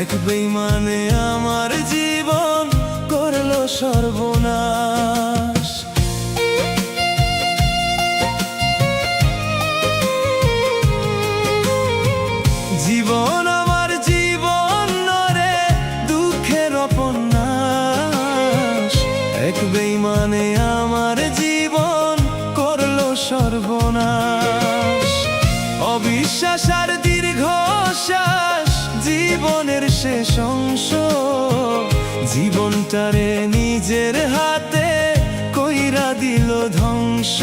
এক বেঈমানে আমার জীবন করলো সর্বনাশ। জীবন আমার জীবন নরে দুঃখের উপন্যাস। এক বেঈমানে আমার জীবন করলো সর্বনাশ। অবিশ্বাস আর দীর্ঘশ্বাস জীবনের শেষ অংশ। জীবনটারে নিজের হাতে কইরা দিল ধ্বংস।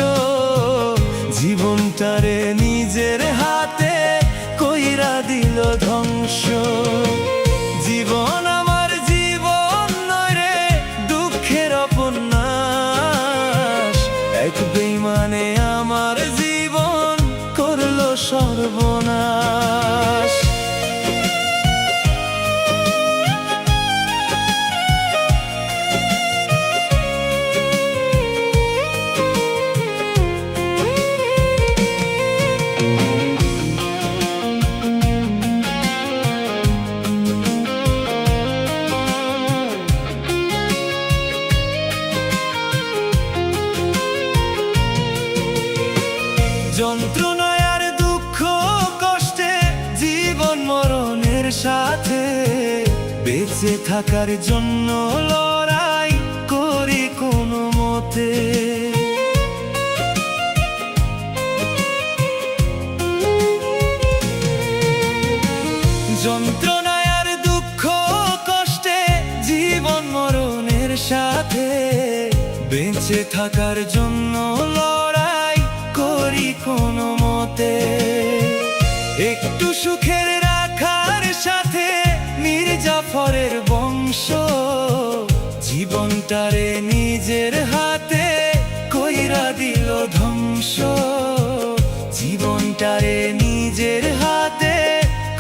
জীবনটারে নিজের হাতে কইরা দিল ধ্বংস। জীবন আমার জীবন নয় রে দুঃখের উপন্যাস। এক বেঈমানে আমার জীবন করলো সর্বনাশ। যন্ত্রণায় আর দুঃখ কষ্টে জীবন মরণের সাথে বেঁচে থাকার জন্য লড়াই করি কোনো মতে। যন্ত্রণায় আর দুঃখ কষ্টে জীবন মরণের সাথে বেঁচে থাকার জন্য লড়াই করি কোনো মতে। একটু সুখের রাখার সাথে মীর জাফরের বংশ। জীবনটারে নিজের হাতে কইরা দিল ধ্বংস। জীবনটারে নিজের হাতে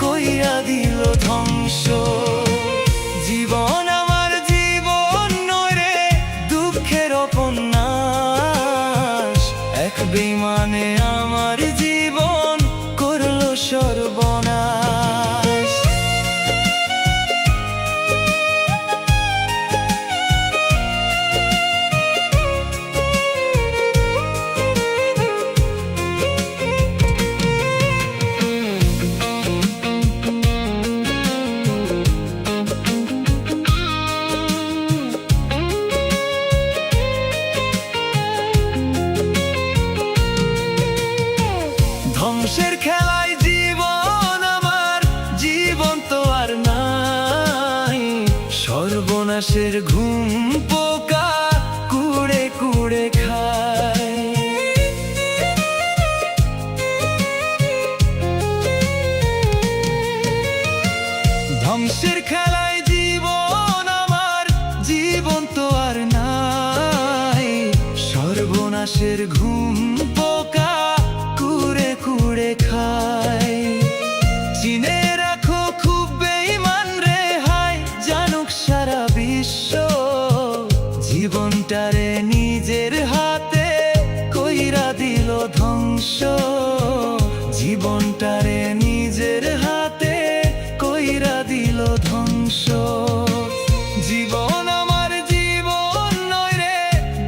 কইরা দিল ধ্বংস। জীবন আমার জীবন নয় রে দুঃখের উপন্যাস। এক বেঈমানে আমার জীবন করলো সর্বনাশ। ধ্বংসের খেলায় জীবন আমার জীবন তো আর নাই। সর্বনাশের ঘুম পোকা কুড়ে কুড়ে খায়। ধ্বংসের খেলায় জীবন আমার জীবন তো আর নাই। সর্বনাশের ঘুম পোকা কুড়ে কুড়ে খায়। চিনে রাখো খুব বেঈমান রে হায় জানুক সারা বিশ্ব। জীবনটারে নিজের হাতে কইরা দিল ধ্বংস। জীবনটারে নিজের হাতে কইরা দিল ধ্বংস। জীবন আমার জীবন নয় রে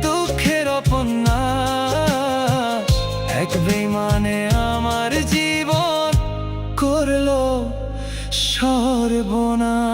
দুঃখের উপন্যাস। এক বেঈমানে আমার জীবন করলো সর্বনাশ।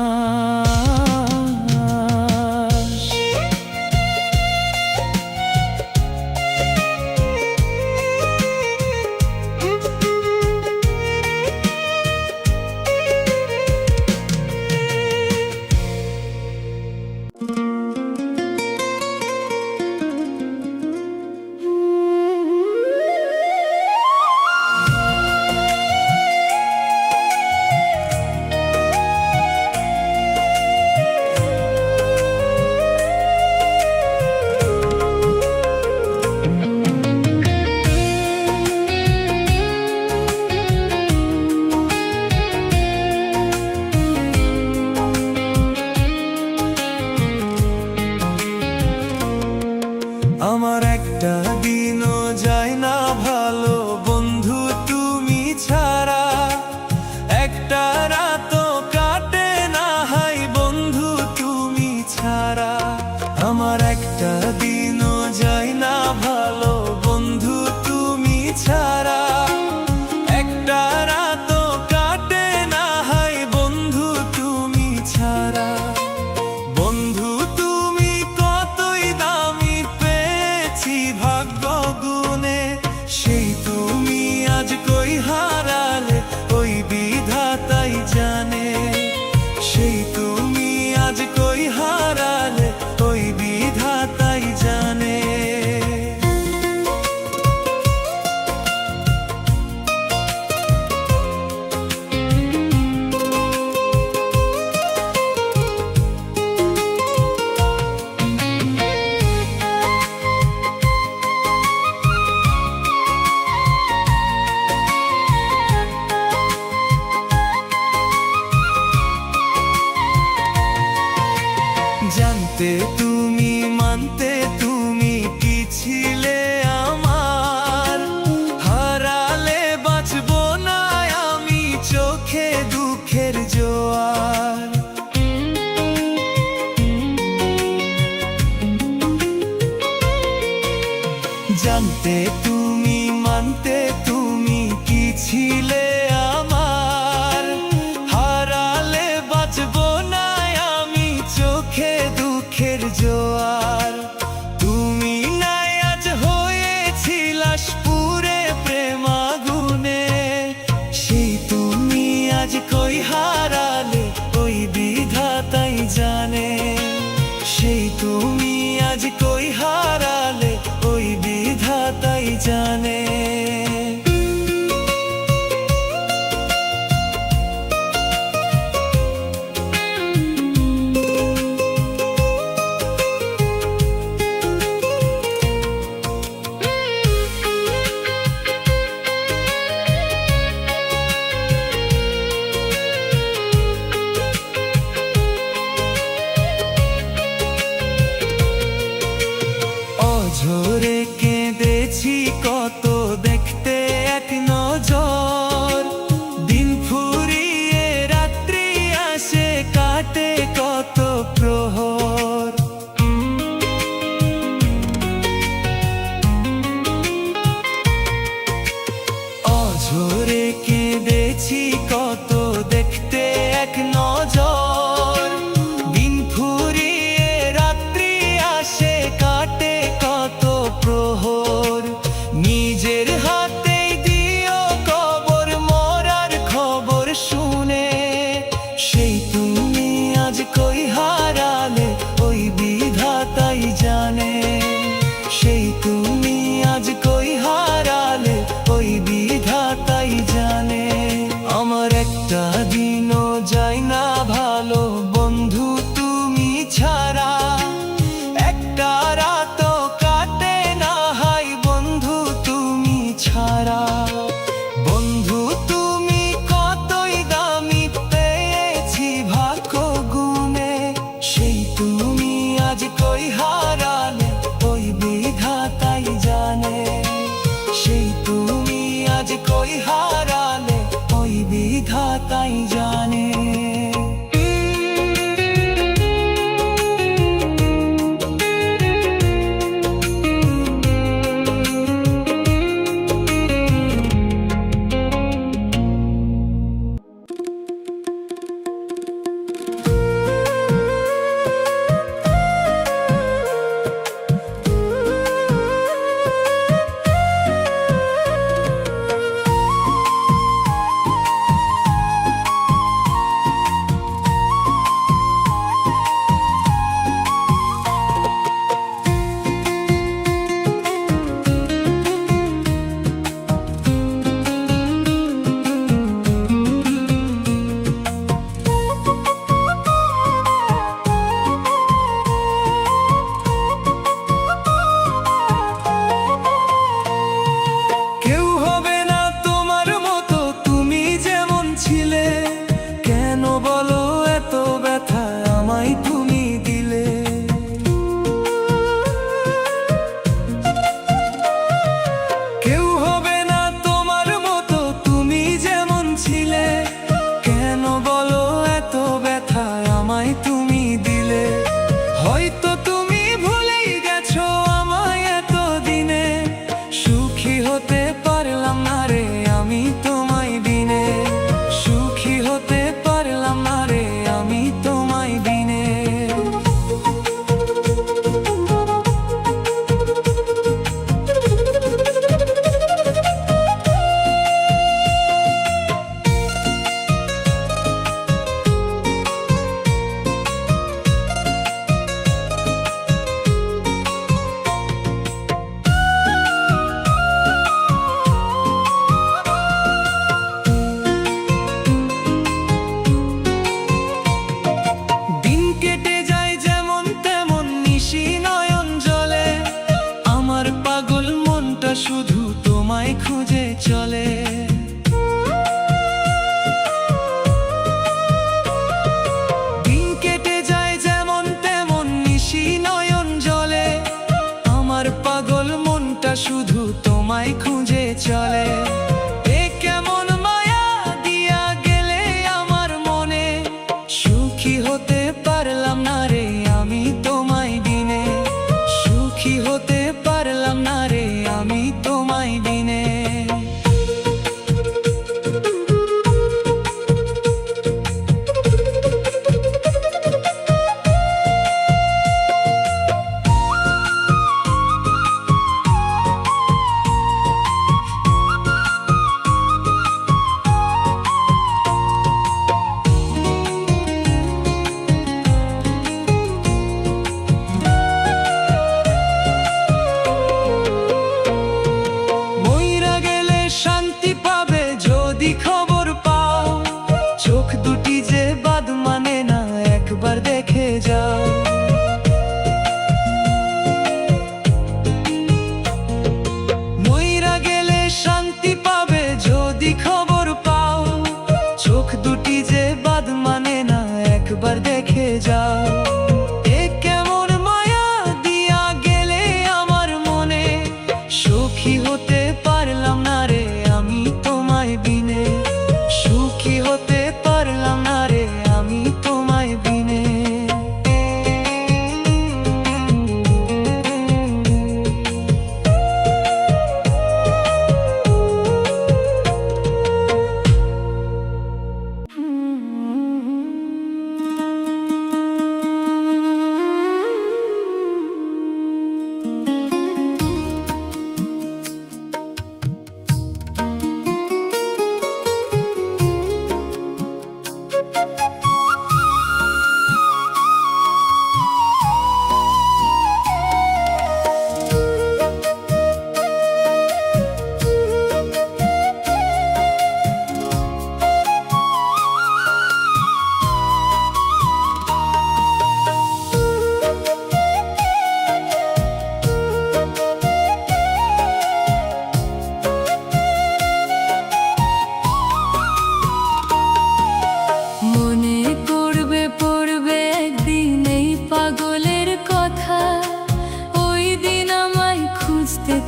জানতে তুমি মানতে তুমি কি ছিলে আমার, হারালে বাঁচবো না আমি চোখে দুঃখের জোয়ার। জানতে তুমি মানতে তুমি কি ছিলে আমার, হারালে বাঁচবো না আমি চোখে দুঃখের জোয়ার। তুমি নাই আজ হয়েছিলাস পুরে প্রেম আগুনে, সেই তুমি আজ কই হারালে ওই বিধাতাই জানে। সেই তুমি আজ কই হারালে ওই বিধাতাই জানে। ঝরে কেঁদেছি কত দেখতে এক নজর, দিন ফুরিয়ে রাত্রি আসে কাটে কত প্রহর। অঝরে কেঁদেছি কত দেখতে এক নজর, দিন ফুরিয়ে রাত্রি আসে কাটে কত প্রহর। নিজের হাতেই দিও কবর মরার খবর শুনে, সেই তুমি আজ কই হারালে ওই বিধাতাই জানে। সেই তুমি আজ কই হারালে ওই বিধাতাই জানে। আমার একটা দিনও যায় না ভালো শুধু তোমায় খুঁজে চলে। এ কেমন মায়া দিয়া গেলে আমার মনে, সুখী হতে পারলাম না রে আমি তোমায় বিনে, সুখী হতে পারলাম না রে আমি তোমায় বিনে। খবর পাও, চোখ দুটি যে বাদ মানে না একবার দেখে যাও। মইরা গেলে শান্তি পাবে যদি খবর পাও, চোখ দুটি যে বাদ মানে না একবার দেখে যাও। এ কেমন মায়া দিয়া গেলে আমার মনে, সুখী হতে পারলাম না রে আমি তোমায় বিনে, সুখী হতে পারলাম না রে আমি তোমায় বিনে।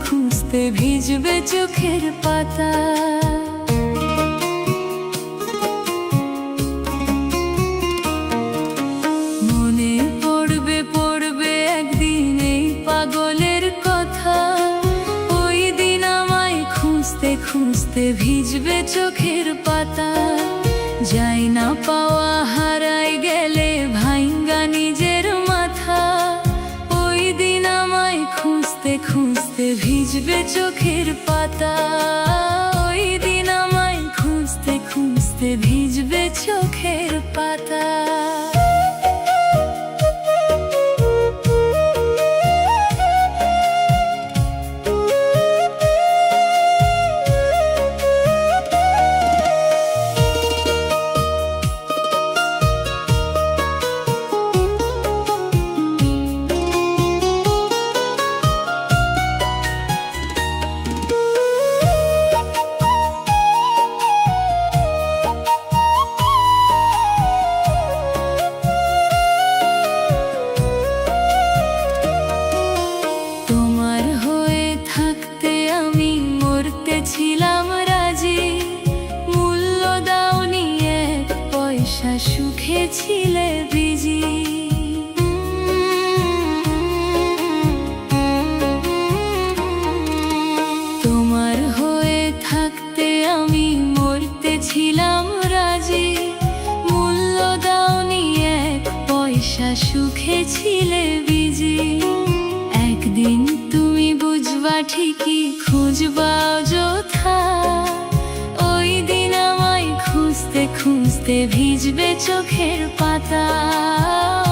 খুঁজতে ভিজবে চোখের পাতা, মনে পড়বে পড়বে একদিন এই পাগলের কথা। ওই দিন আমায় খুঁজতে খুঁজতে ভিজবে চোখের পাতা। যাই না পাওয়া হারাই গেলে ভাইঙ্গা নিজের মাথা। ওই দিন আমায় খুঁজতে খুঁজতে ভিজবে চোখের পাতা। ওই দিন আমায় খুঁজতে খুঁজতে ভিজবে চোখের পাতা। ছিলাম রাজি, মূল্য দাওনি এক পয়সা, সুখে ছিলে বিজি। তোমার হয়ে থাকতে আমি মরতে ছিলাম রাজি, মূল্য দাওনি এক পয়সা, সুখে ছিলে বিজি। একদিন তুমি বুঝবা ঠিকই, খুঁজবা অযথা। ওই দিন আমায় খুঁজতে খুঁজতে ভিজবে চোখের পাতা।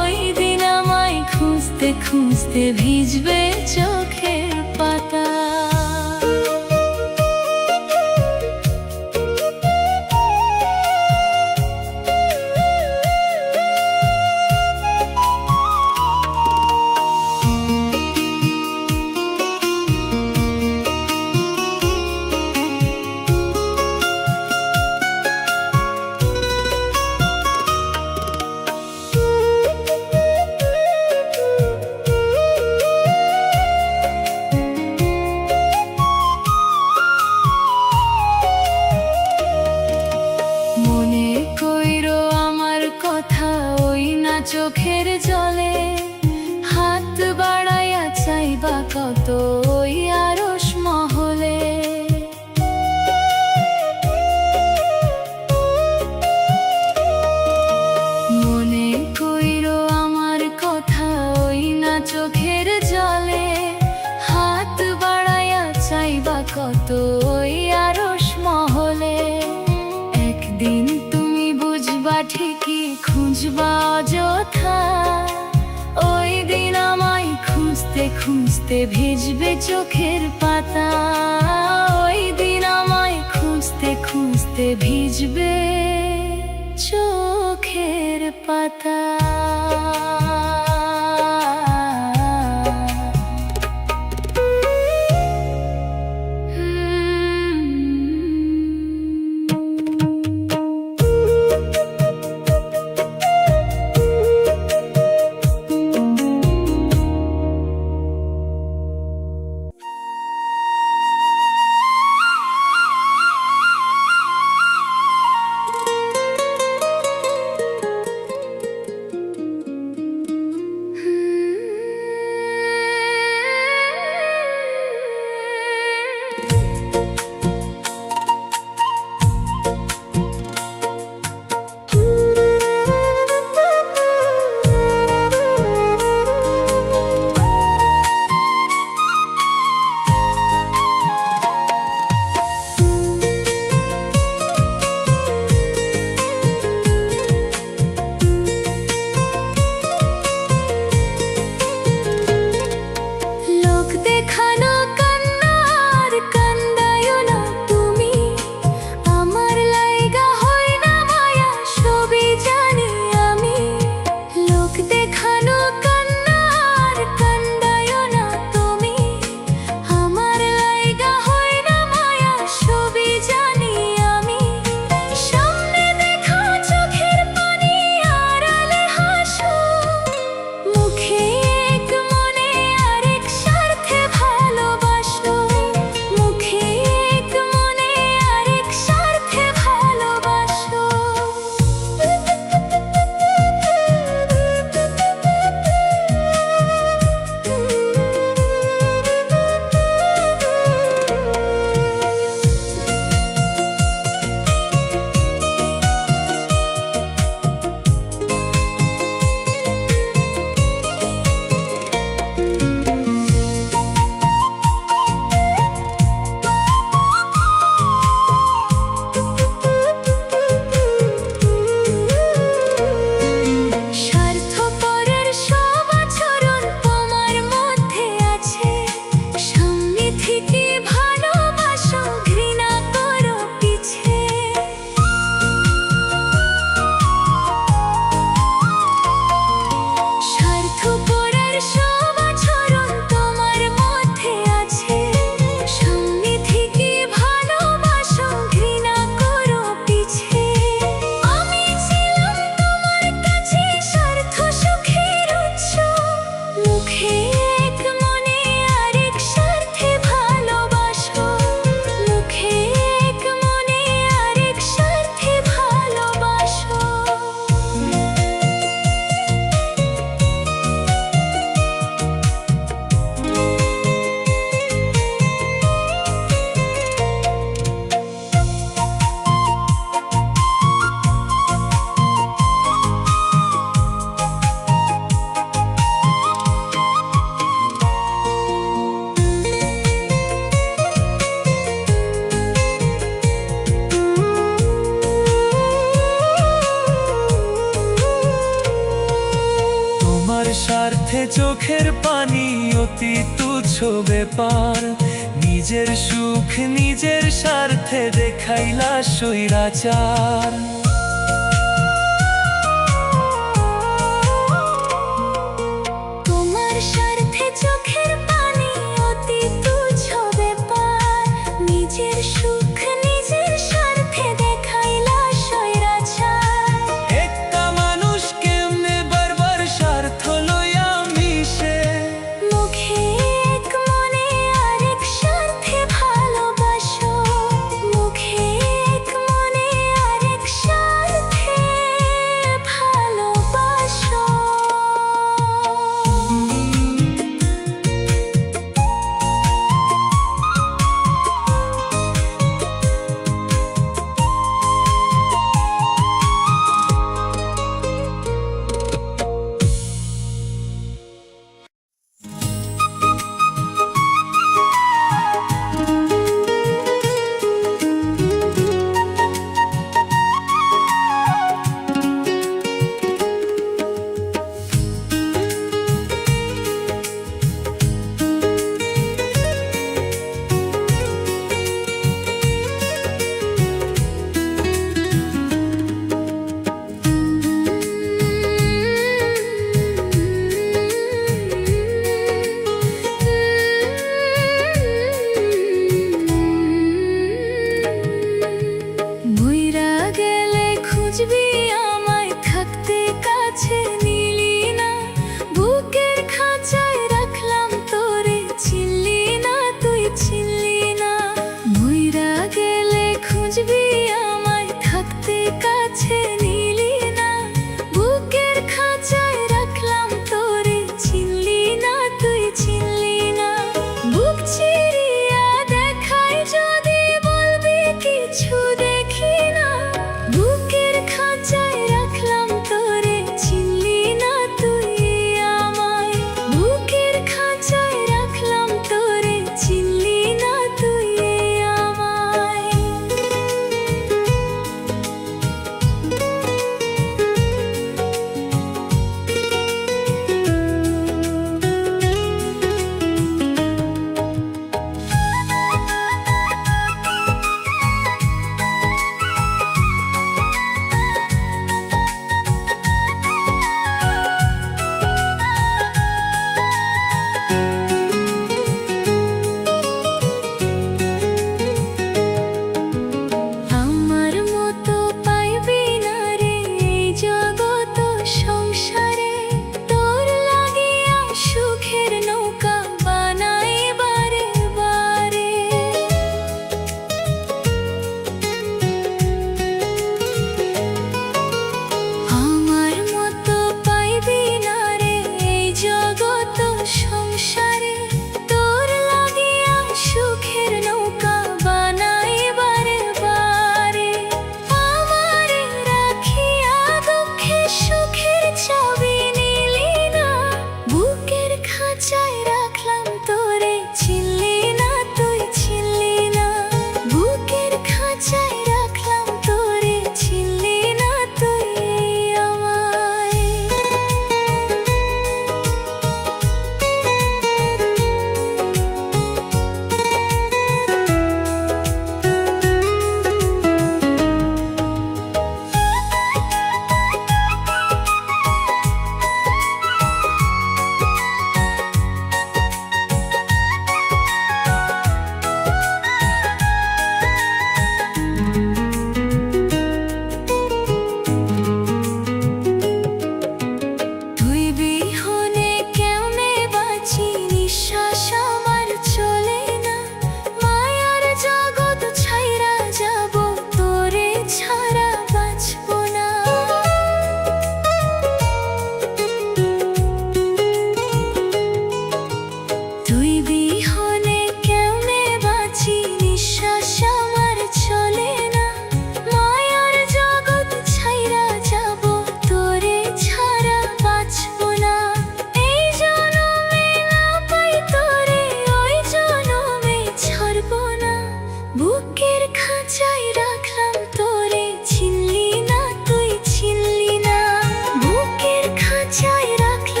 ওই দিন আমায় খুঁজতে খুঁজতে ভিজবে চোখের পাতা। চোখের জলে, হাত বাড়াইয়া চাইবা কত ওই আরশ মহলে। মনে কইরো আমার কথা ওই না চোখের জলে, হাত বাড়াইয়া চাইবা কত ওই আরশ মহলে। একদিন তুমি বুঝবা ঠিকই, খুঁজবা অযথা, ওই দিন আমায় খুঁজতে খুঁজতে ভিজবে চোখের পাতা। ওই দিন আমায় খুঁজতে খুঁজতে ভিজবে চোখের পাতা। স্বার্থে চোখের পানি অতি তুচ্ছ ব্যাপার, নিজের সুখ নিজের স্বার্থে দেখাইলা স্বৈরাচার। তোমার স্বার্থে চোখের পানি অতি তুচ্ছ ব্যাপার, নিজের সুখ নিজের স্বার্থে দেখাইলা স্বৈরাচার। একটা মানুষ কেমনে বারবার স্বার্থ লইয়া মিশে, মুখে এক মনে আরেক স্বার্থে ভালোবাসো, মুখে এক মনে আরেক স্বার্থে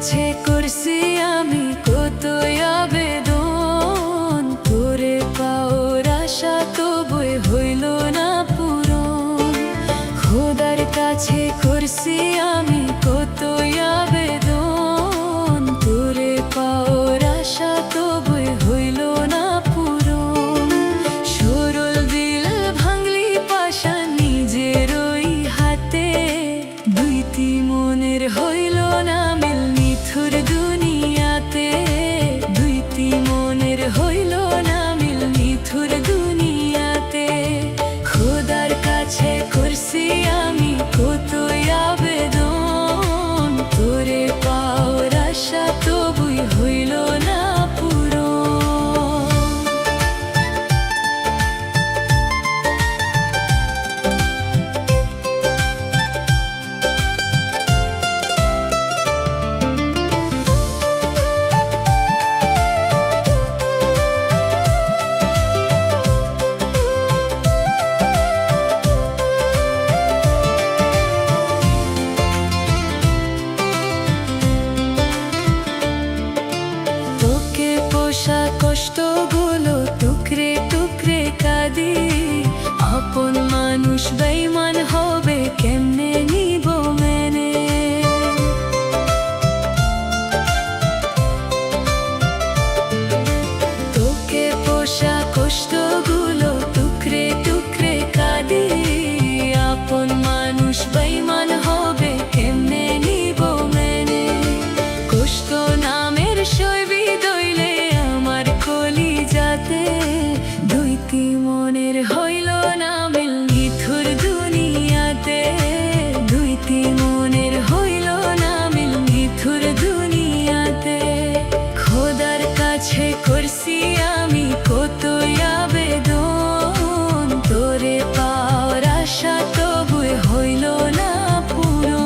কাছে করছি আমি কত আবেদন, তোরে পাওয়ার আশা তবুই হইল না পূরণ। খোদার কাছে করছি আমি কত আবেদন, তোরে পাওয়ার আশা তবুই হইল না পূরণ। সরল দিল ভাঙলি পাশা নিজের ওই হাতে, দুইটি মনের হইল না মিল নিথুর দুনিয়াতে, দুইটি মনের হইল না মিল নিথুর দুনিয়াতে। খোদার কাছে করছি আমি কত আবেদন, তোরে পাওয়ার আশা তবুই হইল না পূরণ। তোকে পোষা কষ্টগুলো টুকরে টুকরে কাঁদি, আপন মানুষ বেঈমান হবে কেমনে নিব মেনে। তোকে পোষা কষ্টগুলো টুকরে টুকরে কাঁদি, আপন মানুষ বেঈমান হবে কেমনে নিব মেনে। কষ্ট নামের শৈবী দইলে আমার কলিজাতে, দুইটি মনের হইল না মিল নিথুর দুনিয়াতে, দুইটি মনের হইল না মিল নিথুর দুনিয়াতে। খোদার কাছে করছি আমি কত আবেদন, তোরে পাওয়ার আশা তবুই হইল না পূরণ।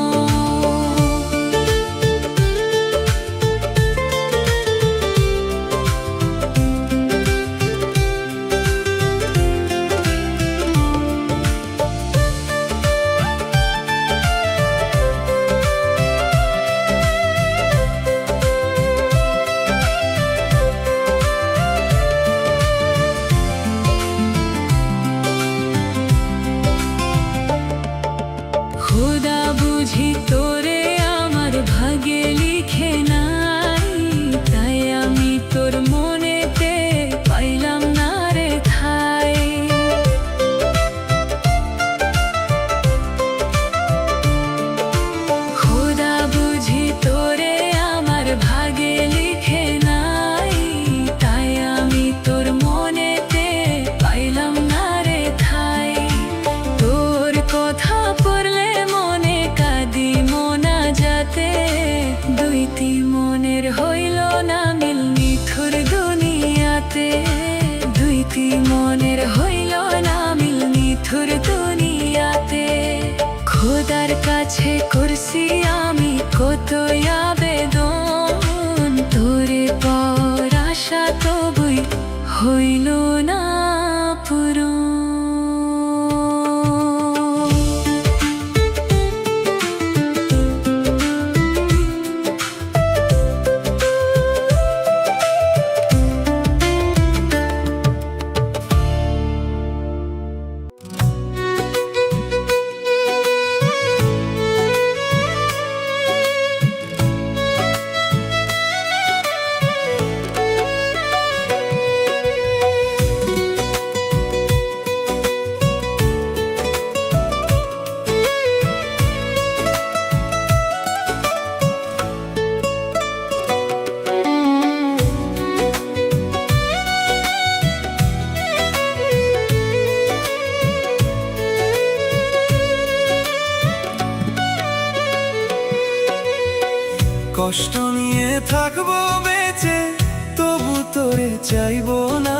খোদা বুঝি তোরে আমার ভাগে লিখে নাই, তাই আমি তোর মনেতে পাইলাম না রে ঠাই। খোদা বুঝি তোরে আমার ভাগে লিখে নাই, তাই আমি তোর মনেতে পাইলাম না রে ঠাই। তোর কথা পড়লে মনে কাঁদি মোনা যাতে, দুইটি মনের হইল না মিল নিথুর দুনিয়াতে, দুইটি মনের হইল না মিল নিথুর দুনিয়াতে। খোদার কাছে করছি আমি কত আবেদন, তোরে পাওয়ার আশা তবুই হইল না পূরণ। কষ্ট নিয়ে থাকবো বেঁচে তবু তোরে চাইবো না,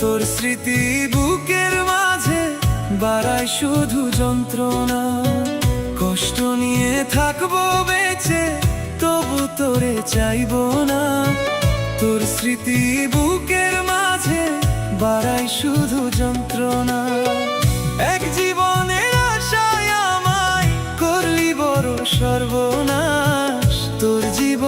তোর স্মৃতি বুকের মাঝে বাড়ায় শুধু যন্ত্রণা। কষ্ট নিয়ে থাকবো বেঁচে তবু তোরে চাইবো না, তোর স্মৃতি বুকের মাঝে বাড়ায় শুধু যন্ত্রণা। এক জীবনের আশায় আমায় করলি বড় সর্বনাশ, তোর জীবন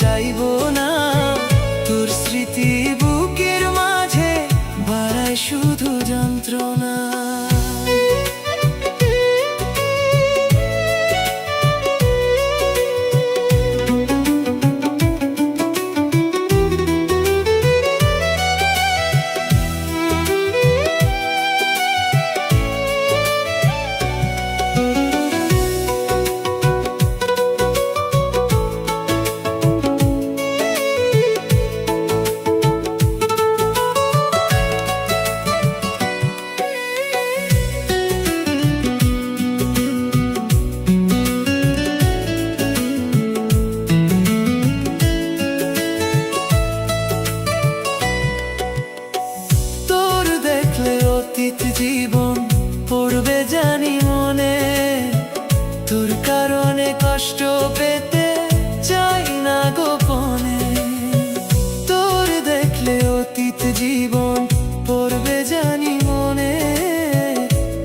চাইবো না। তোর স্মৃতি বুকের মাঝে বাড়ায় শুধু যন্ত্রণা। অতীত জীবন পড়বে জানি মনে, তোর কারণে কষ্ট পেতে চাই না গোপনে। তোর দেখলে অতীত জীবন পড়বে জানি মনে,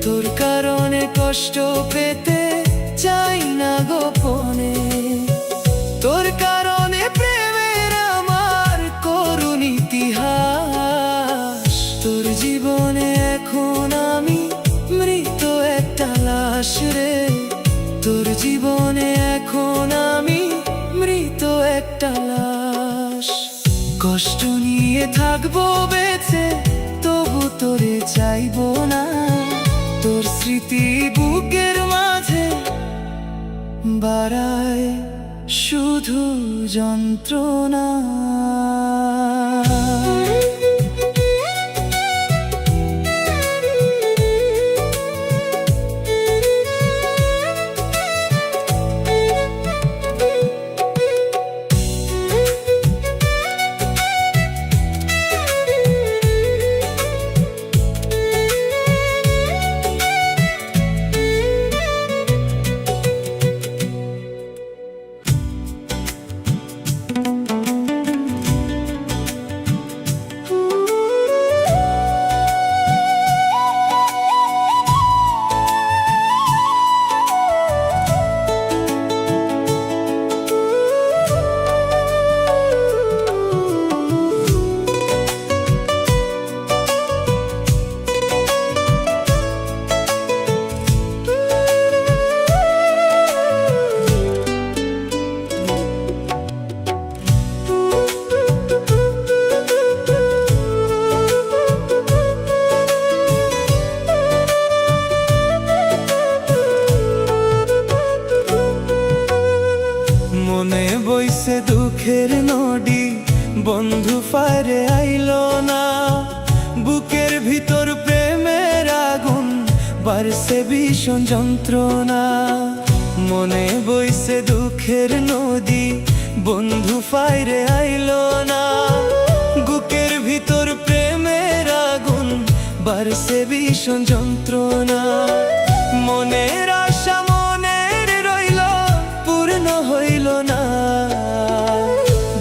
তোর কারণে কষ্ট পেতে চাই না গোপনে। তোর কারণে প্রেমের আমার করুণ ইতিহাস। তোর জীবনে এখন আমি মৃত একটা লাশ রে। তোর জীবনে এখন আমি মৃত একটা লাশ। কষ্ট নিয়ে থাকবো বেঁচে, তবু তোরে চাইবো না। তোর স্মৃতি বুকের মাঝে বাড়ায় শুধু যন্ত্রণা। মনে বইছে দুঃখের নদী, বন্ধু ফারে আইলো না। বুকের ভিতর প্রেমের আগুন বাড়ছে ভীষণ যন্ত্রণা। মনে বইছে দুঃখের নদী, বন্ধু ফারে আইলো না। বুকের ভিতর প্রেমের আগুন বাড়ছে ভীষণ যন্ত্রণা। মনের আশা মনের রইল, পূর্ণ হইল না।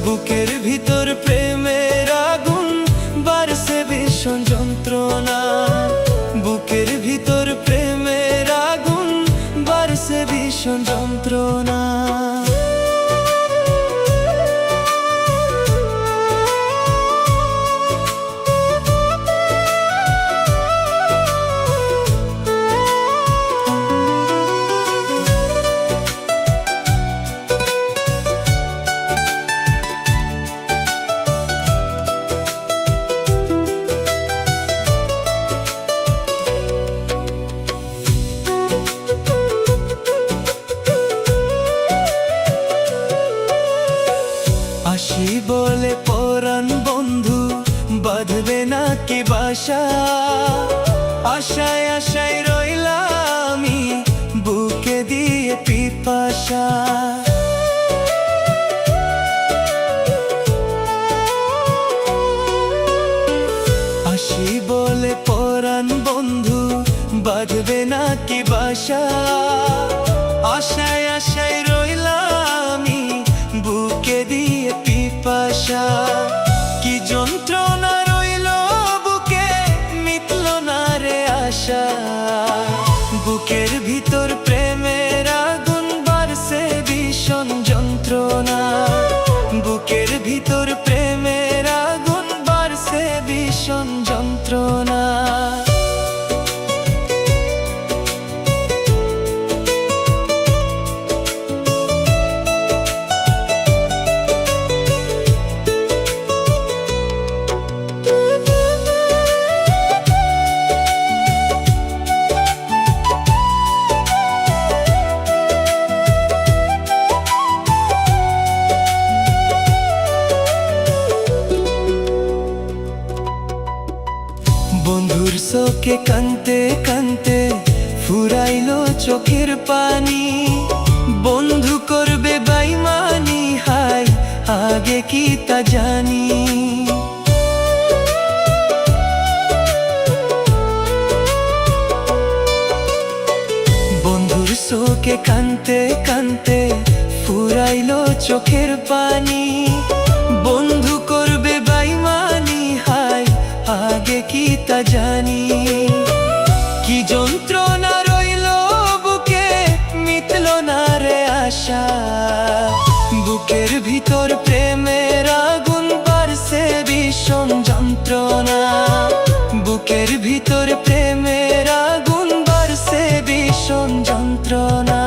বুকের ভিতর প্রেমের আগুন বাড়ছে ভীষণ যন্ত্রণা। বুকের ভিতর প্রেমের আগুন বাড়ছে ভীষণ যন্ত্রণা। আসি বলে পরাণ বন্ধু বাঁধবে নাকি বাসা। আশায় আশায় রইলাম আমি বুকে দিয়ে পিপাসা। আসি বলে পরাণ বন্ধু বাঁধবে নাকি বাসা। আশায় আশায় রইলাম আমি বুকে দিয়ে পিপাসা। কি যন্ত্রণা রইল বুকে, মিটল না রে আশা। বুকের ভিতর প্রেমের আগুন বাড়ছে ভীষণ যন্ত্রণা। শোকে কানতে কানতে ফুরাইলো চোখের পানি, বন্ধু করবে বেইমানি, হায় আগে কি তা জানি। বন্ধুর শোকে কানতে কানতে ফুরাইলো চোখের পানি, বন্ধু করবে বেইমানি, হায় আগে কি তা জানি। কি যন্ত্রণা রইলো বুকে, মিটলো না রে আশা, বুকের ভিতর প্রেমের আগুন বাড়ছে ভীষণ যন্ত্রণা, বুকের ভিতর প্রেমের আগুন বাড়ছে ভীষণ যন্ত্রণা।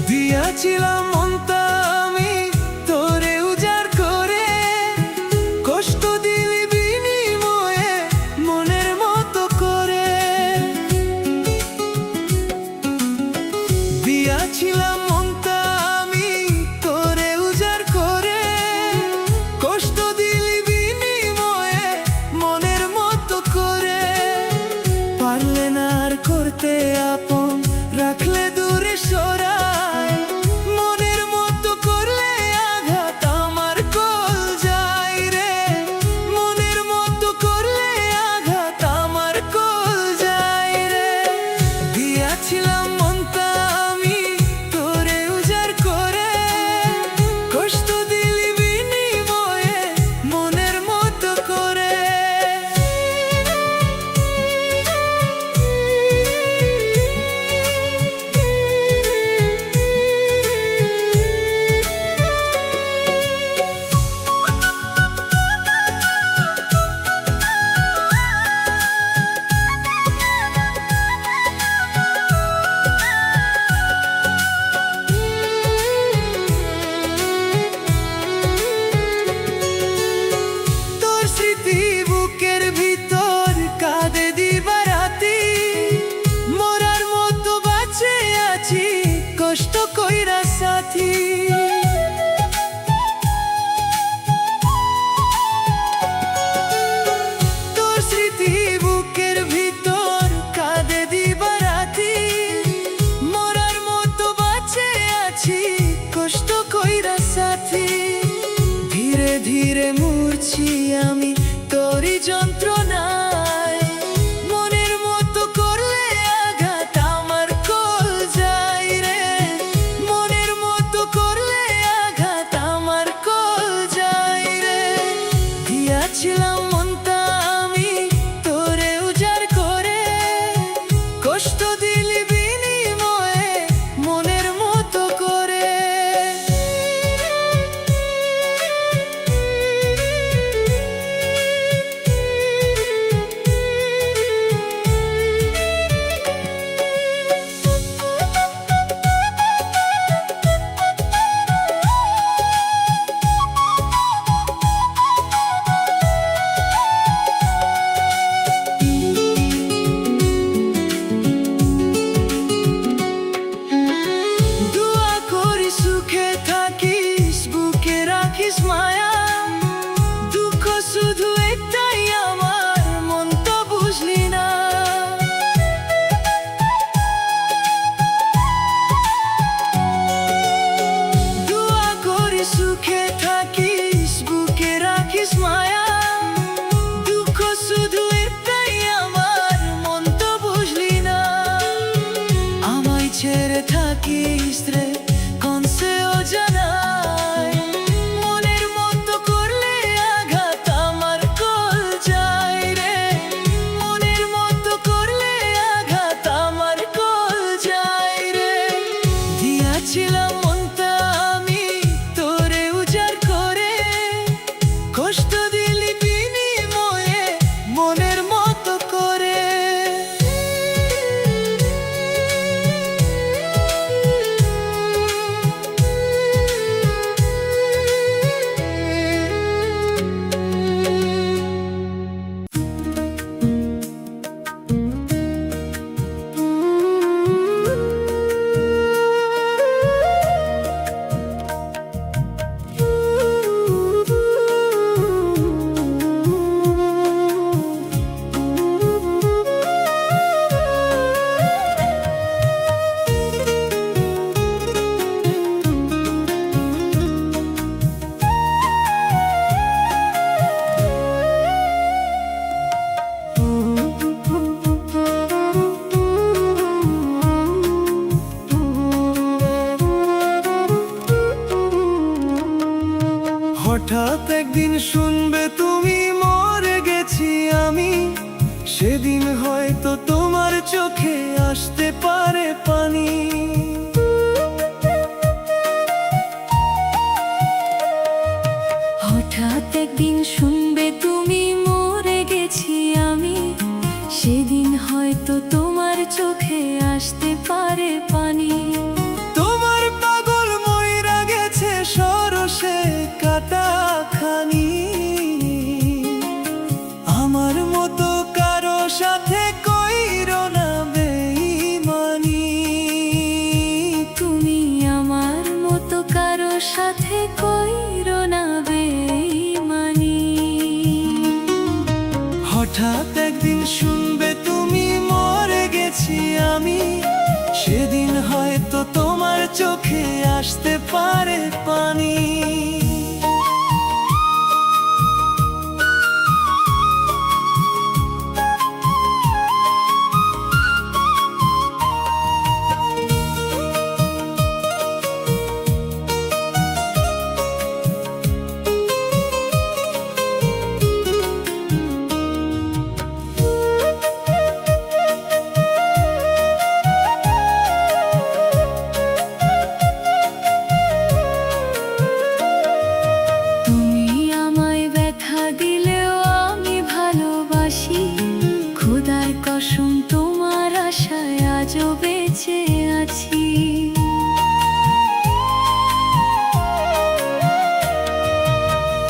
দিয়াছিলাম মনটা আমি তোরে উজাড় করে, কষ্ট দিলি বিনিময়ে মনের মতো করে। দিয়াছিলাম মনটা আমি তোরে উজাড় করে, কষ্ট দিলি বিনিময়ে মনের মতো করে। পারলে না আর করতে আপন, রাখলে দূরে সরায়, মনের মতো করলে আঘাত আমার কল যায় রে, মনের মতো করলে আঘাত আমার কল যায় রে। দিয়াছিলাম মনটা আমি তোরে উজাড় করে, কষ্ট দিলি বিনিময়ে মনের মতো করে। তোর স্মৃতি বুকের ভিতর কাঁদে দিবারাতি, মরার মতো বাঁচে আছি কষ্ট কইরা সাথী। তোর স্মৃতি বুকের ভিতর কাঁদে দিবারাতি, মরার মতো বাঁচে আছি কষ্ট কইরা সাথী। ধীরে ধীরে মরছি আমি তোরই যন্ত্রণায়, মনের মতো করলে আঘাত আমার কল যায় রে, মনের মতো করলে আঘাত আমার কল যায় রে। দিয়াছিলাম মনটা আমি তোরে উজাড় করে, কষ্ট দিলি বিনিময়ে মনের মতো করে। হঠাৎ একদিন শুনবে তুমি মরে গেছি আমি, সেদিন হয়তো তোমার চোখে আসতে পারে পানি। হঠাৎ একদিন শুনবে তুমি মরে গেছি আমি, সেদিন হয়তো তোমার চোখে আসতে পারে পানি। তোমার পাগল মইরা গেছে সরসে কাটা খানি, আমার মতো কারো সাথে কইরো না বেঈমানি। তুমি আমার মতো কারো সাথে কইরো না বেঈমানি। হঠাৎ একদিন শুনবে তুমি মরে গেছি আমি, সেদিন হয়তো তোমার চোখে আসতে পারে পানি। খোদার কসম তোমার আশায় আজও বেঁচে আছি।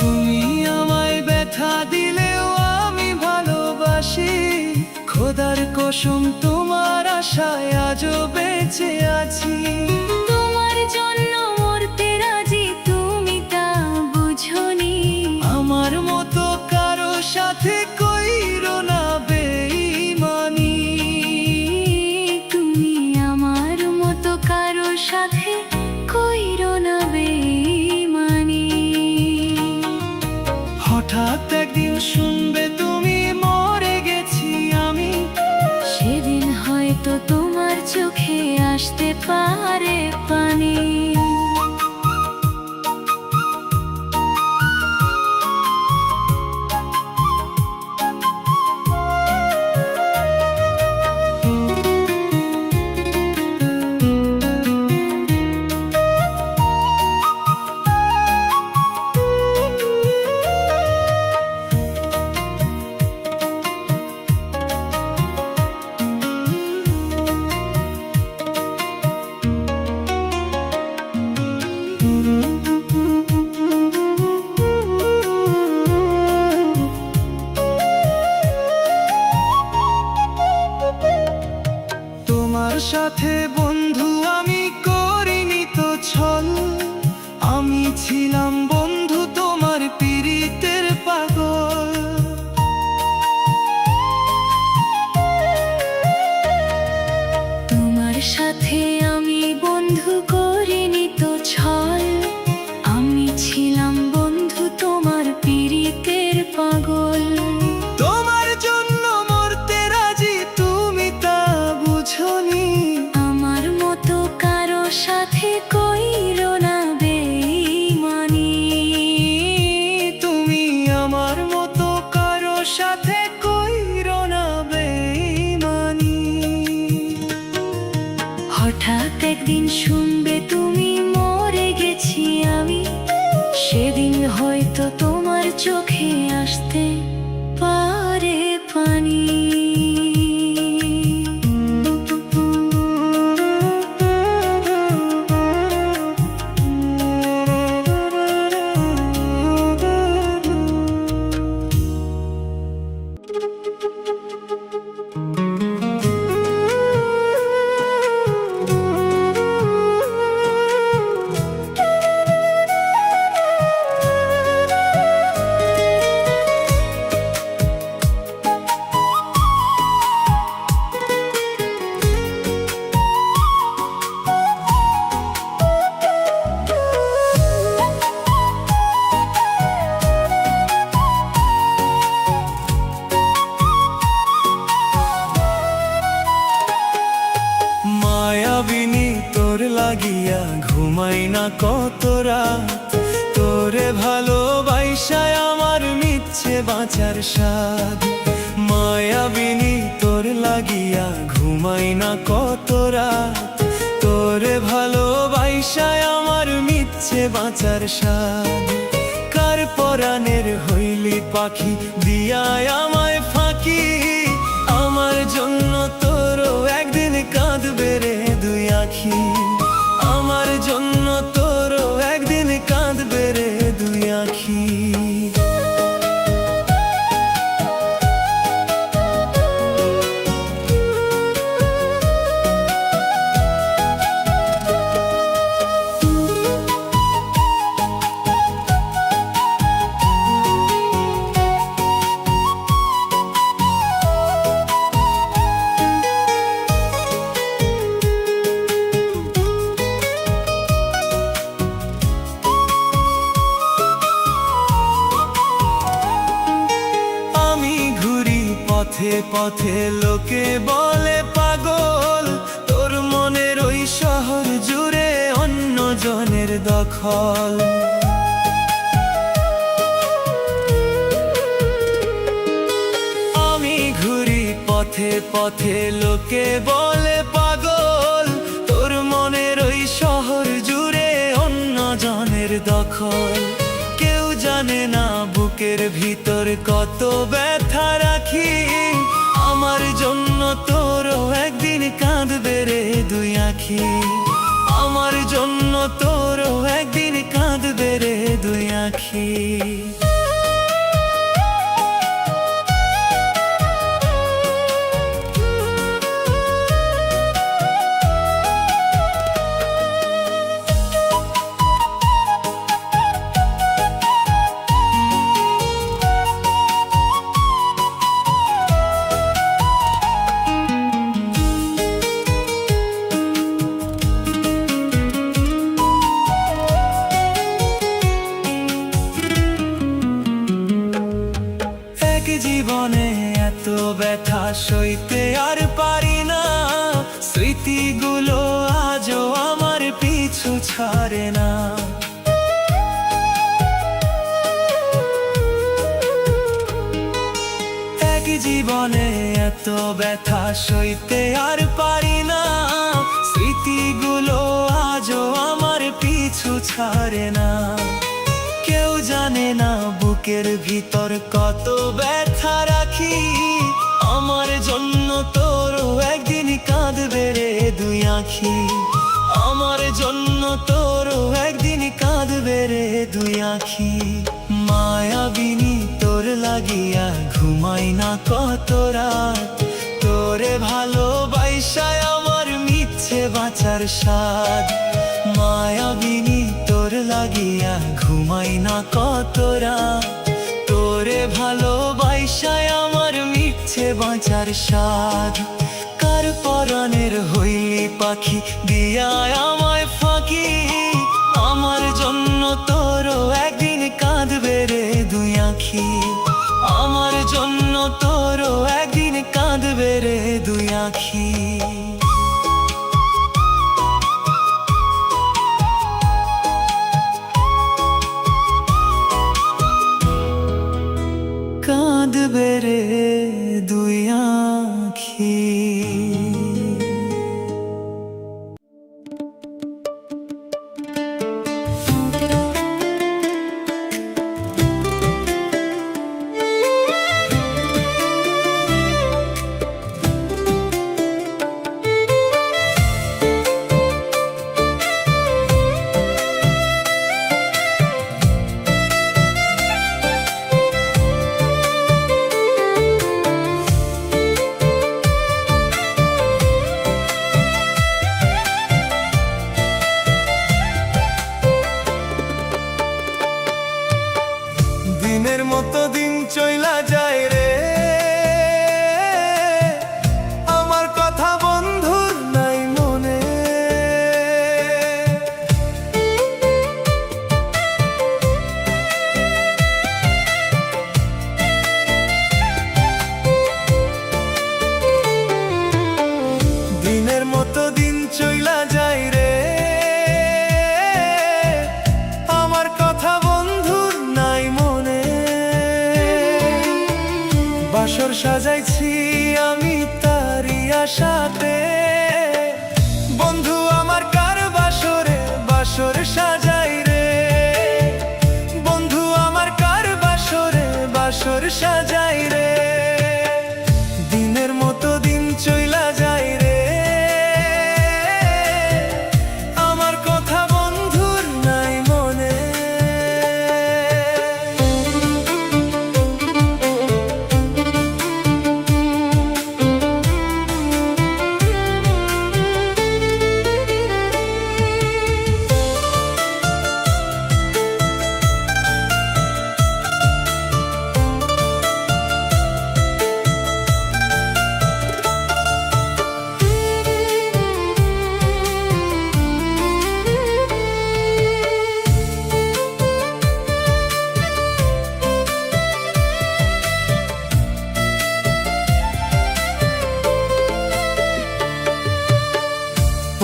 তুমি আমায় ব্যথা দিলেও আমি ভালোবাসি, খোদার কসম তোমার আশায় আজও বেঁচে আছি। তোমার জন্য মরতে রাজি তুমি তা বুঝোনি, আমার মতো কারো সাথে কইরো না বেঈমানি। তুমি আমার মতো কারো সাথে কইরো না বেঈমানি। হঠাৎ একদিন শুনবে তুমি মরে গেছি আমি, সেদিন হয়তো তোমার চোখে আসতে পারে পানি। তোমার সাথে বন্ধু আমি করিনি তো ছল, আমি ছিলাম বন্ধু তোমার পীড়িতের পাগল। তোমার সাথে আমি বন্ধু করিনি তো ছল, আমি ছিলাম বন্ধু তোমার পীড়িতের পাগল। তোমার জন্য মরতে রাজি তুমি তা বুঝোনি, আমার মতো কারো সাথে কইরো না বেঈমানি। তুমি আমার মতো কারো সাথে কইরো না বেঈমানি। হঠাৎ একদিন শুনবে তুমি মরে গেছি আমি, সেদিন হয়তো তোমার চোখে আসতে পারে পানি। বাঁচার স্বাদ। মায়াবিনী তোর লাগিয়া ঘুমাই না কত রাত, তোরে ভালোবাসায় আমার মিথ্যে বাঁচার স্বাদ। কার পরাণের হইলি পাখি দিয়ায় আমায় ফাঁকি, আমার জন্য তোরও একদিন কাঁদবে রে দুই আখি, আমার জন্য তোরও একদিন কাঁদবে রে দুই আখি। পথে পথে লোকে বলে পাগল, তোর মনের ওই শহর জুড়ে অন্য জনের দখল। আমি ঘুরি পথে পথে লোকে বলে পাগল, তোর মনের ওই শহর জুড়ে অন্য জনের দখল। কেউ জানে না বুকের ভিতর কত ব্যথা রাখি, আমার জন্য তোরও একদিন কাঁদবে রে দুই আখি, আমার জন্য তোরও একদিন কাঁদবে রে দুই আখি। জীবনে এত ব্যথা সইতে আর পারি না, স্মৃতিগুলো আজও আমার পিছু ছাড়ে না। এক জীবনে এত ব্যথা সইতে আর পারি না, স্মৃতিগুলো আজও আমার পিছু ছাড়ে না। কেউ জানে না বুকের ভিতর কত ব্যথা রাখি, আমার জন্য তোরও একদিন কাঁদবে রে দুই আখি, আমার জন্য তোরও একদিন কাঁদবে রে দুই আখি। মায়াবিনী তোর লাগিয়া ঘুমাই না কত রাত, তোরে ভালোবাসায় আমার মিথ্যে বাঁচার স্বাদ। মায়াবিনী তোর লাগিয়া ঘুমাই না কত রাত, তোরে ভালোবাসায় আমার মিথ্যে বাঁচার স্বাদ। কার পরাণের হইলি পাখি দিয়ায় আমায় ফাঁকি, আমার জন্য তোরও একদিন কাঁদবে রে দুই আখি, আমার জন্য তোরও একদিন কাঁদবে রে দুই আখি। কাঁদবে রে দুই আখি। দিনের মতো দিন চইলা যায় রে, আমার কথা বন্ধুর নাই মনে। দিনের মতো দিন চইলা যায় রে, আমার কথা বন্ধুর নাই মনে। বাসর সাজাইছি আমি তারি আশাতে। বন্ধু আমার কার বাসরে বাসর সাজাই রে, বন্ধু আমার কার বাসরে বাসর সাজাই রে। দিনের মতো দিন চইলা যায় রে, আমার কথা বন্ধুর নাই মনে।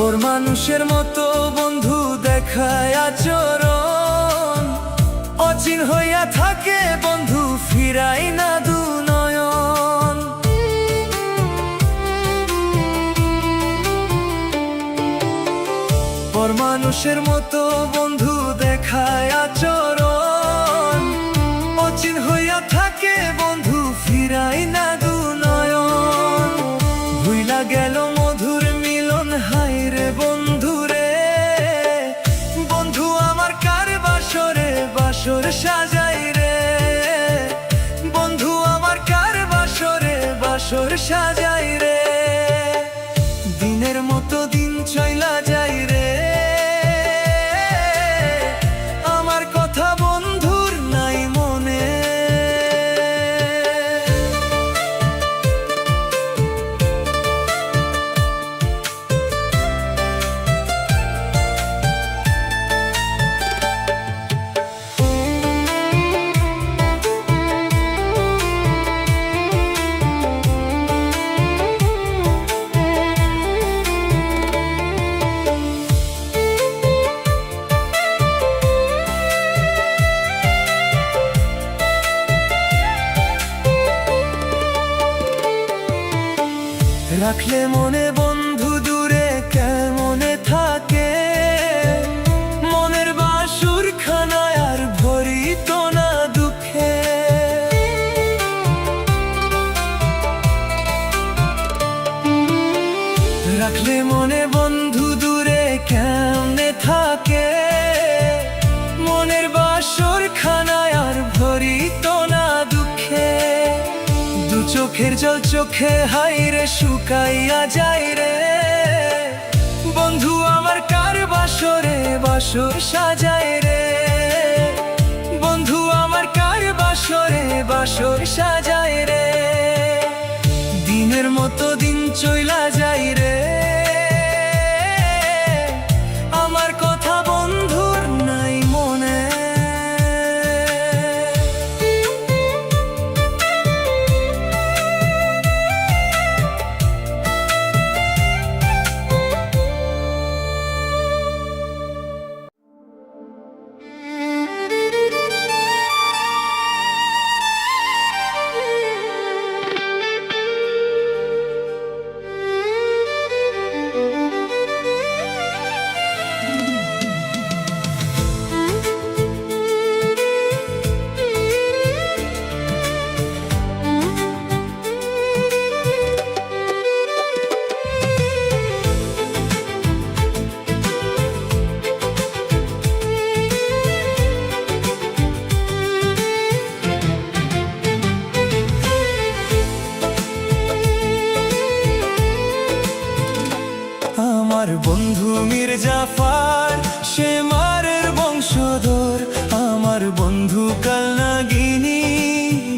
ওর মানুষের মতো বন্ধু দেখায় আচরণ, অচিন হইয়া থাকে বন্ধু ফিরাই না দু নয়ন। ওর মানুষের মতো বন্ধু দেখায় আচরণ, অচিন হইয়া থাকে বন্ধু ফিরাই না দু নয়ন। ভুইলা গেল মধুর মিলন হায় রে বন্ধু রে, বন্ধু আমার কার বাসরে বাসর সাজাই রে, বন্ধু আমার কার বাসরে বাসর সাজাই রে। দিনের মতো দিন চইলা যায় রে, আমার কথা বন্ধুর নাই মনে। রাখলে মনে বন্ধু দূরে কেমনে থাকে, মনের বাসুর খানায় আর ভরিত না দুঃখে। রাখলে মনে বন্ধু দূরে কেমনে থাকে, মনের বাসুর খানায় আর ভরিত না দুঃখে। দু চোখের জল চোখে হাই রে শুকাইয়া যায় রে, বন্ধু আমার কার বাসরে বাসর সাজায় রে, বন্ধু আমার কার বাসরে বাসর সাজায় রে। দিনের মতো দিন চইলা যায় রে, আমার কথা বন্ধুর নাই মনে। আমার বন্ধু মির্জাফর সে মারের বংশধর, আমার বন্ধু কালনাগিনী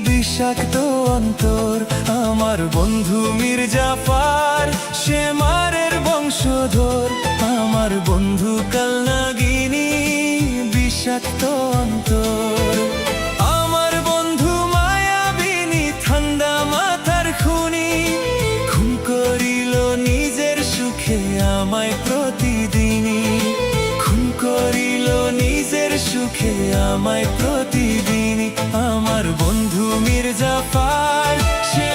বিষাক্ত অন্তর। আমার বন্ধু মির্জাফর সে মারের বংশধর, আমার বন্ধু কালনাগিনী বিষাক্ত অন্তর। আমার বন্ধু মায়াবিনী ঠান্ডা মাথার খুনি, খুন করিল নিজের সুখে আমায় প্রতিদিনই, খুন করিল নিজের সুখে আমায় প্রতিদিনই। আমার বন্ধু মির্জাফর সে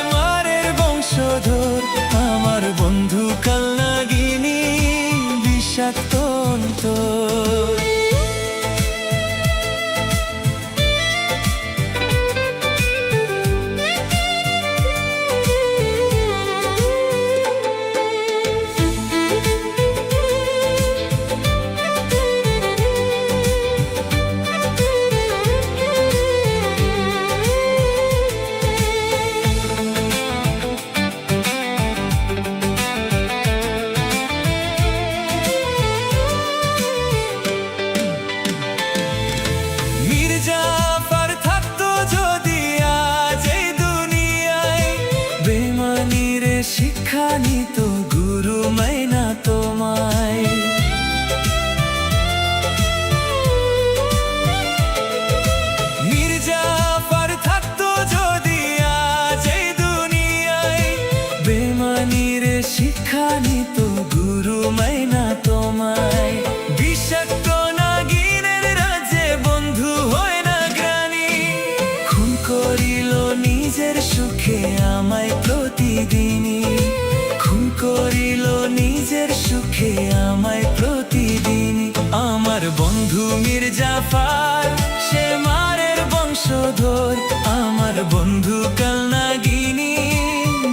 বন্ধু মির্জাফর, সে মারের বংশধর। আমার বন্ধু কালনাগিনী,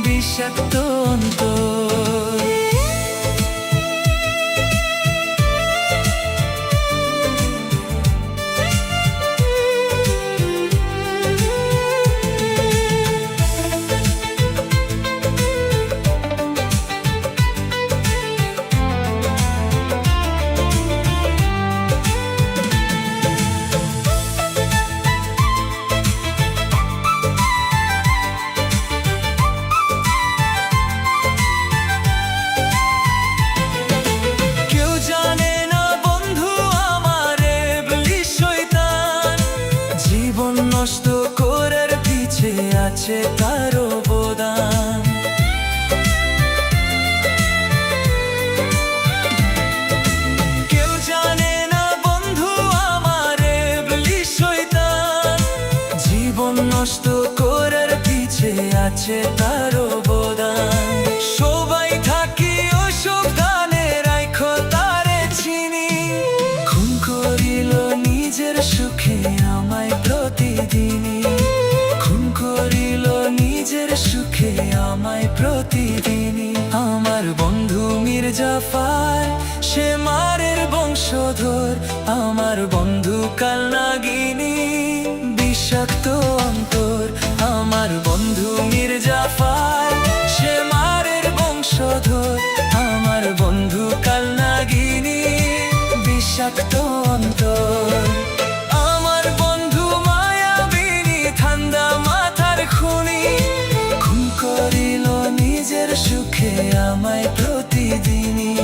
বিষাক্ত অন্তর। নষ্ট করার পিছে আছে তার অবদান। কেউ জানে না বন্ধু আমার ইবলিশ শয়তান, জীবন নষ্ট করার পিছে আছে তার অবদান। সবাই থাকি অসাবধানে, রাইখো তারে চিনি। খুন করিল নিজের সুখে আমায় প্রতিদিনই, খুন করিল নিজের সুখে আমায় প্রতিদিনই। আমার বন্ধু মির্জাফর, সে মারের বংশধর। আমার বন্ধু কালনাগিনী, বিষাক্ত অন্তর। আমার বন্ধু মির্জাফর, সে মারের বংশধর। আমার বন্ধু কালনাগিনী, বিষাক্ত অন্তর। আমার বন্ধু মায়াবিনী, ঠান্ডা মাথার খুনি। খুন করিল নিজের সুখে আমায় প্রতিদিনই,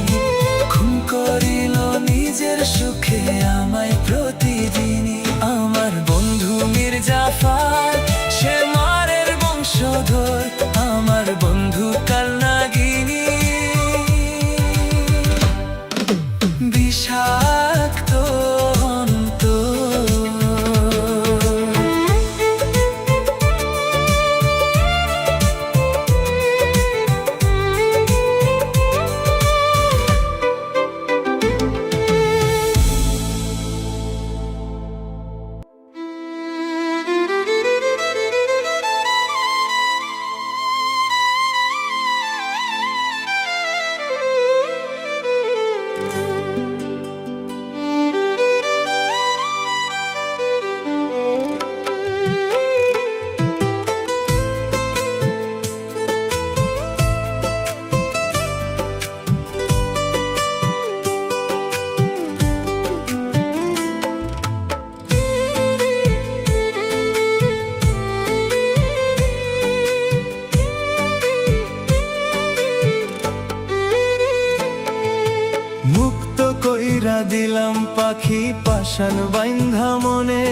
খুন করিল নিজের সুখে আমায় প্রতিদিনই। আমার বন্ধু মির্জাফর, সে মারের বংশধর। আমার বন্ধু কালনাগিনী, বিষাক্ত অন্তর। মুক্ত কইরা দিলাম পাখি পাশান বাইন্ধা মনে।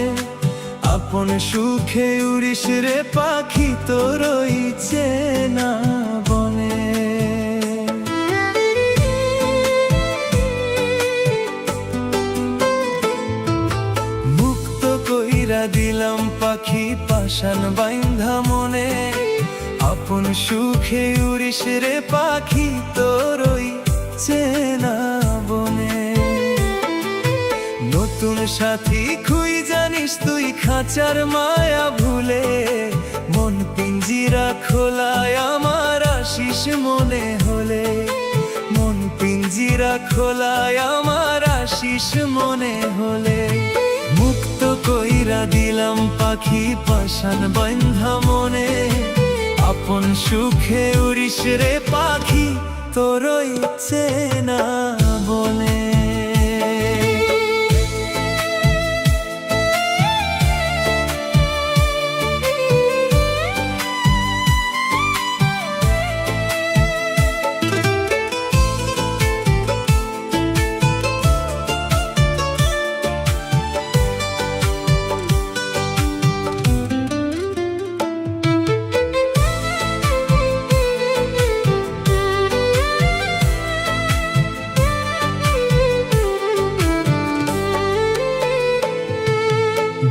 আপন সুখে উড়িস রে পাখি, তোর চেনা বনে। মুক্ত কইরা দিলাম পাখি পাশান বাইন্ধা মনে। আপন সুখে উড়িস রে পাখি, তোর চেনা বনে। নতুন সাথী খুই জানিস তুই, খাঁচার মায়া ভুলে। মন পিঞ্জিরা খোলায় আমার আশিস মনে হলে। মন পিঞ্জিরা খোলায় আমার আশিস মনে হলে। মুক্ত কইরা দিলাম পাখি পাশান বাইন্ধা মনে। আপন সুখে উড়িস রে পাখি, তোর চেনা বনে।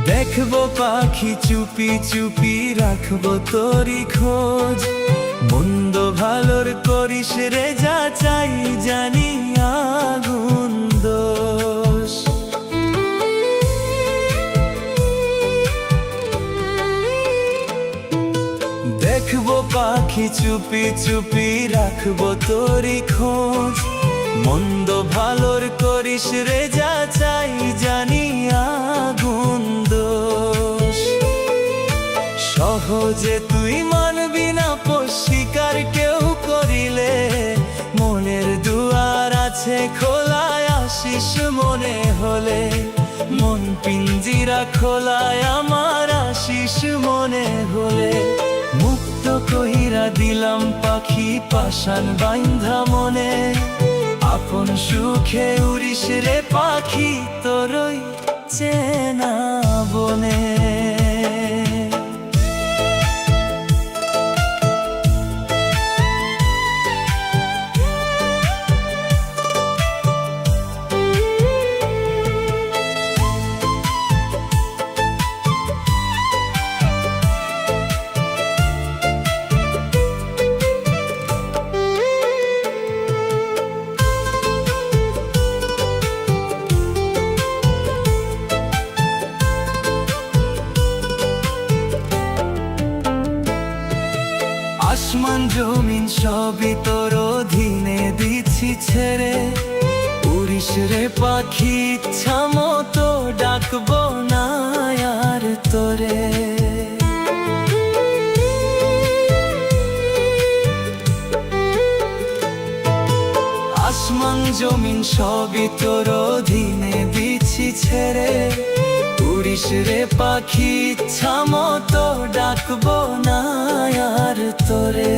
দেখবো পাখি চুপি চুপি, রাখবো তোরি খোঁজ। মন্দ ভালোর করিস রে যা চাই, জানি আগুন দোষ। পাখি চুপি চুপি রাখবো তোরই খোঁজ। মন্দ ভালোর করিস রে যা চাই, জানি আগুন দোষ। সহজে তুই মানবি না স্বীকার কেউ করিলে, মনের দুয়ার আছে খোলায় আসিস মনে হলে। মন পিঞ্জিরা খোলায় আমার আসিস মনে হলে। মুক্ত কইরা দিলাম পাখি পাশান বাইন্ধা মনে, আপন সুখে উড়িস রে পাখি তোরই চেনা বনে। আসমান জমিন সবই তোর অধীনে দিচ্ছি ছেড়ে, উড়িস রে পাখি ইচ্ছা মতো ডাকবো না আর তোরে। আসমান জমিন সবই তোর অধীনে দিচ্ছি ছেড়ে, উড়িস রে পাখি ইচ্ছা মতো ডাকবো না আর তোরে।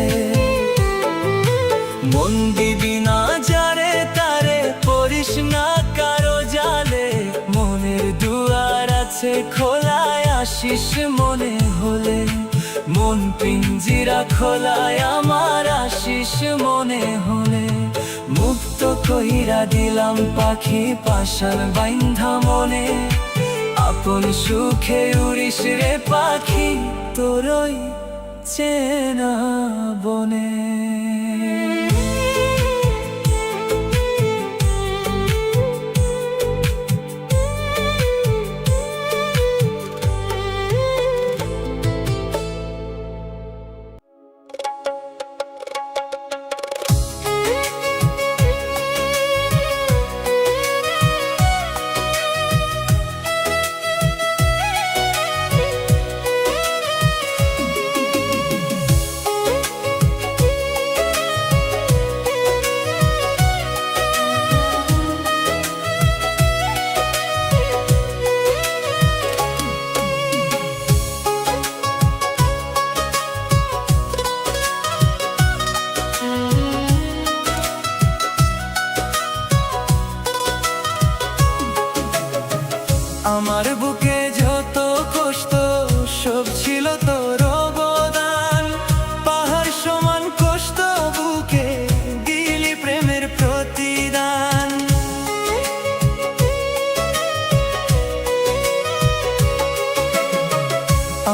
মন দিবি না যারে তারে, পড়িস না কারো জালে। মনের দুয়ার আছে খোলায় আসিস মনে হলে। মন পিঞ্জিরা খোলায় আমার আসিস মনে হলে। মুক্ত কইরা দিলাম পাখি পাশান বাইন্ধা মনে, আপন সুখে উড়িস রে পাখি তোরই চেনা বনে। আমার বুকে যত কষ্ট সব ছিল তোর অবদান। পাহাড় সমান কষ্ট বুকে দিলি প্রেমের প্রতিদান।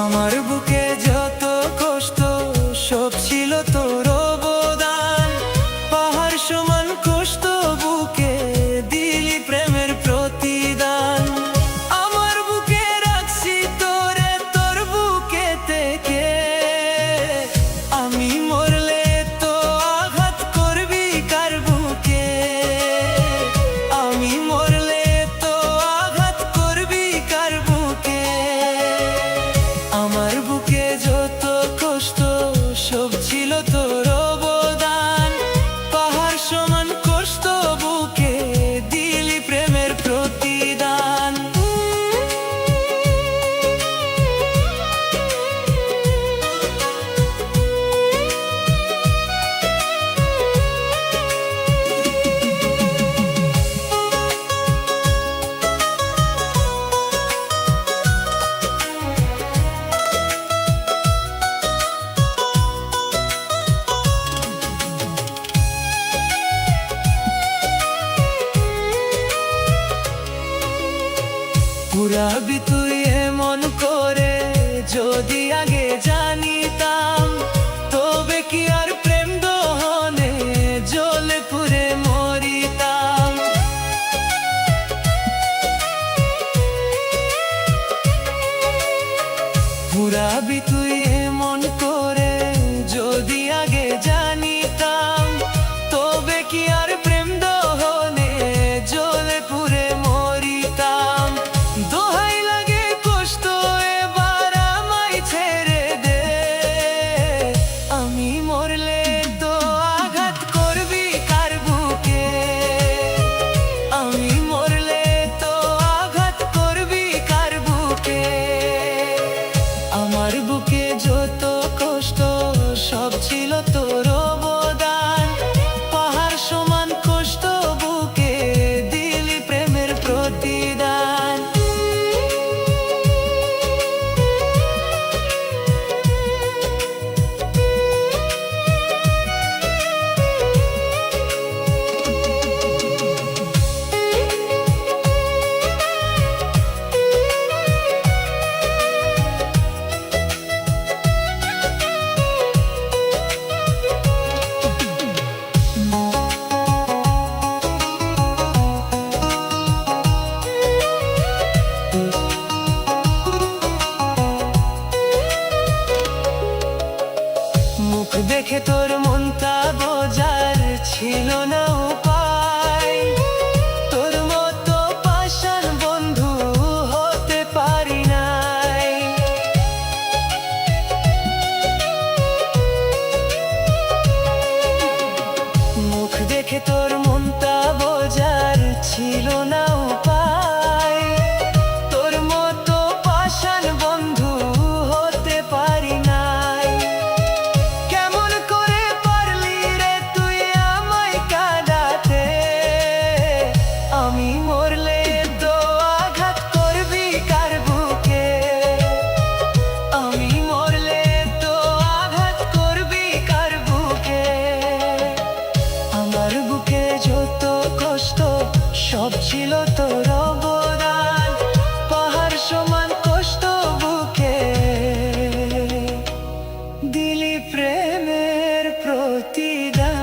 আমার বুকে যত কষ্ট সব ছিল তোর অবদান। পাহাড় সমান কষ্ট বুকে দিলি প্রেমের প্রতিদান। পুরাবি তুই এমন করে যদি আগে জানিতাম, তবে কি আর প্রেম দহনে জ্বলে পুড়ে মরিতাম। পুরাবি তুই এমন করে যদি দেখে তোর মনটা বোঝার ছিল না উপায়, তোর মতো পাষাণ বন্ধু হতে পারি নাই। মুখ দেখে তোর মনটা বোঝার ছিল না উপায়, তোর মতো পাষাণ বন্ধু হতে পারি নাই। কেমন করে পারলি রে তুই আমায় কাঁদাতে, আমি মরলে তো আঘাত করবি কার বুকে, আমি মরলে তো আঘাত করবি কার বুকে। আমার বুকে যত কষ্ট সব ছিল তোর অবদান, পাহাড় সমান কষ্ট বুকে দিলি প্রেমের প্রতিদান।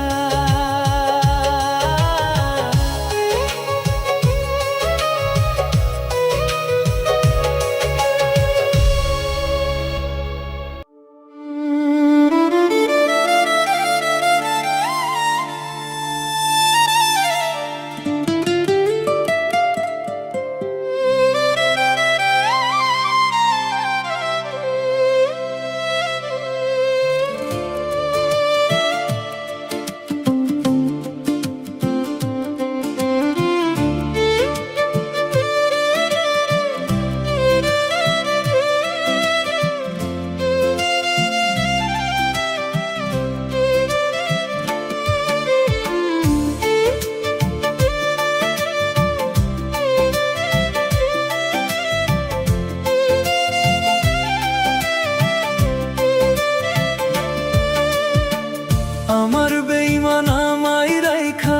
আমার বেঈমান আমায় রাইখা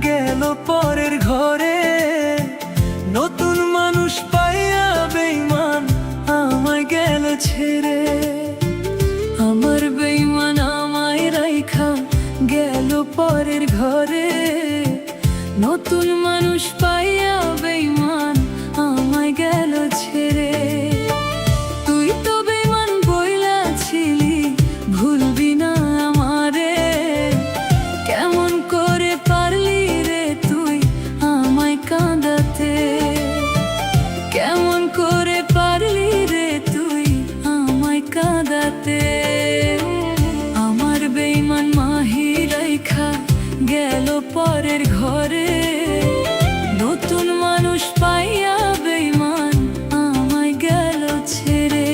গেল পরের ঘরে, নতুন মানুষ পাইয়া বেঈমান আমায় গেল ছেড়ে। আমার বেঈমান আমায় রাইখা গেল পরের ঘরে, নতুন মানুষ পাইয়া বেঈমান আমায় গেল ছেড়ে। তুই তো বেঈমান বইলা ছিলি ভুলবি না আমারে, কেমন করে পারলি রে তুই আমায় কাঁদাতে, কেমন করে পারলি রে তুই আমায় কাঁদাতে। আমার বেঈমান মাহি রাইখা গেল পরের ঘরে, নতুন মানুষ পাইয়া বেঈমান আমায় গেল ছেড়ে।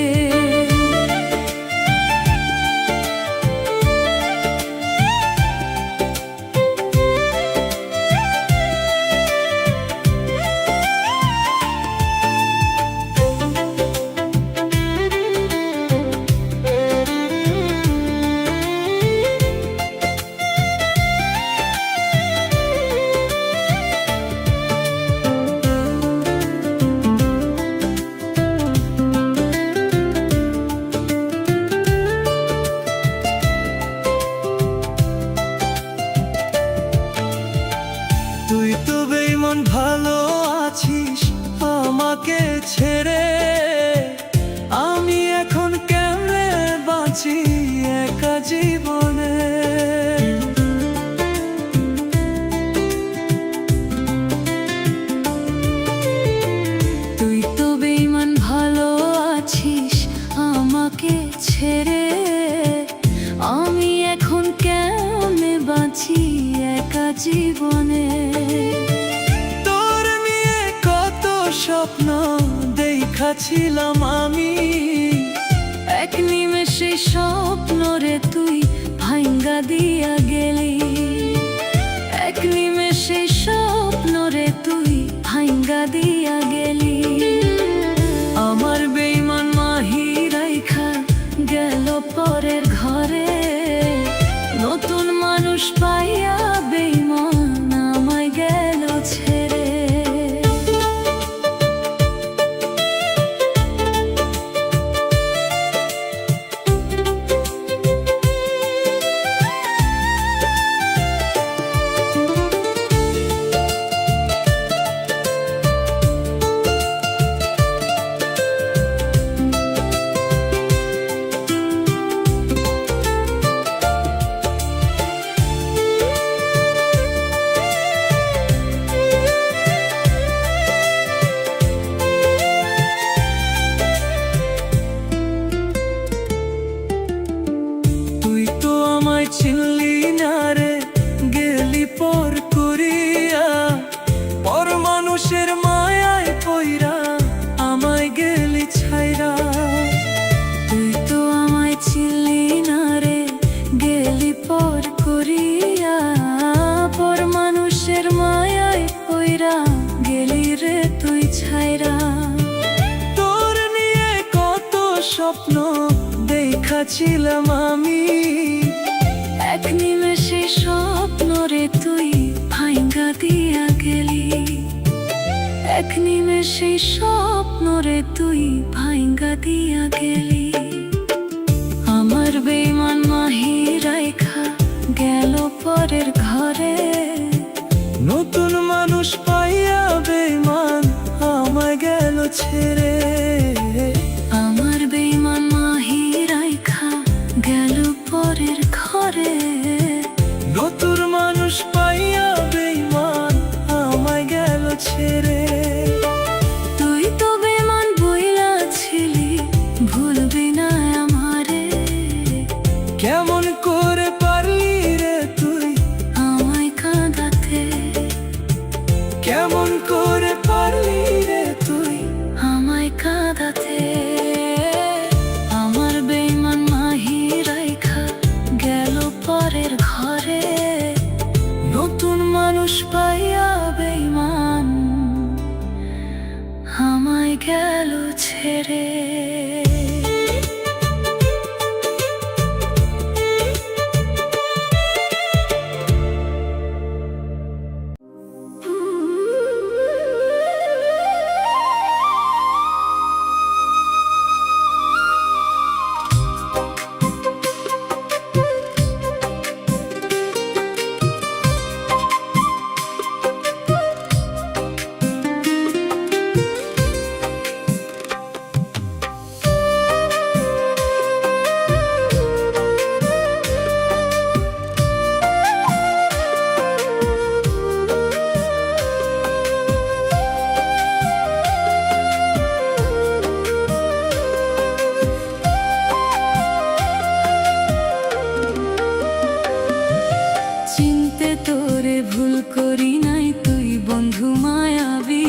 তুই তো বেঈমান ভালো আছিস আমাকে ছেড়ে, আমি এখন কেমনে বাঁচি একা জীবনে। তুই তো বেঈমান ভালো আছিস আমাকে ছেড়ে, আমি এখন কেমনে বাঁচি একা জীবনে। তোর নিয়ে কত স্বপ্ন দেখাছিলাম আমি, এক নিমেষে স্বপ্ন রে তুই ভাঙ্গা দিয়া গেলি, এক নিমেষে স্বপ্ন রে তুই ভাঙ্গা দিয়া গেলি। আমার বেঈমান মাহি রাইখা গেল পরের ঘরে, নতুন মানুষ পাইয়া বেঈমান আমায় গেল ছেড়ে। স্বপ্ন দেখাছিলাম আমি। এক নিমেষে স্বপ্ন রে তুই ভাঙ্গা দিয়া গেলি, এক নিমেষে স্বপ্ন রে তুই ভাঙ্গা দিয়া গেলি। আমার বেঈমান মাহি রাইখা গেল পরের ঘরে, নতুন মানুষ পাইয়া বেঈমান আমায় গেল ছেড়ে। আমার বেঈমান মাহি রাইখা গেল পরের ঘরে, নতুন মানুষ পাইয়া বেঈমান আমায় গেল ছেড়ে। তুই তো বেঈমান বইলা ছিলি, ভুলবি না আমারে। কেমন করে পারলি রে তুই আমায় কাঁদাতে, কেমন করে পারলি রে তুই আমায় কাঁদাতে। আমার বেঈমান মাহি রাইখা গেল পরের ঘরে, নতুন মানুষ পাইয়া বেঈমান আমায় গেল ছেড়ে। চিনতে তোরে ভুল করি নাই তুই বন্ধু মায়াবী,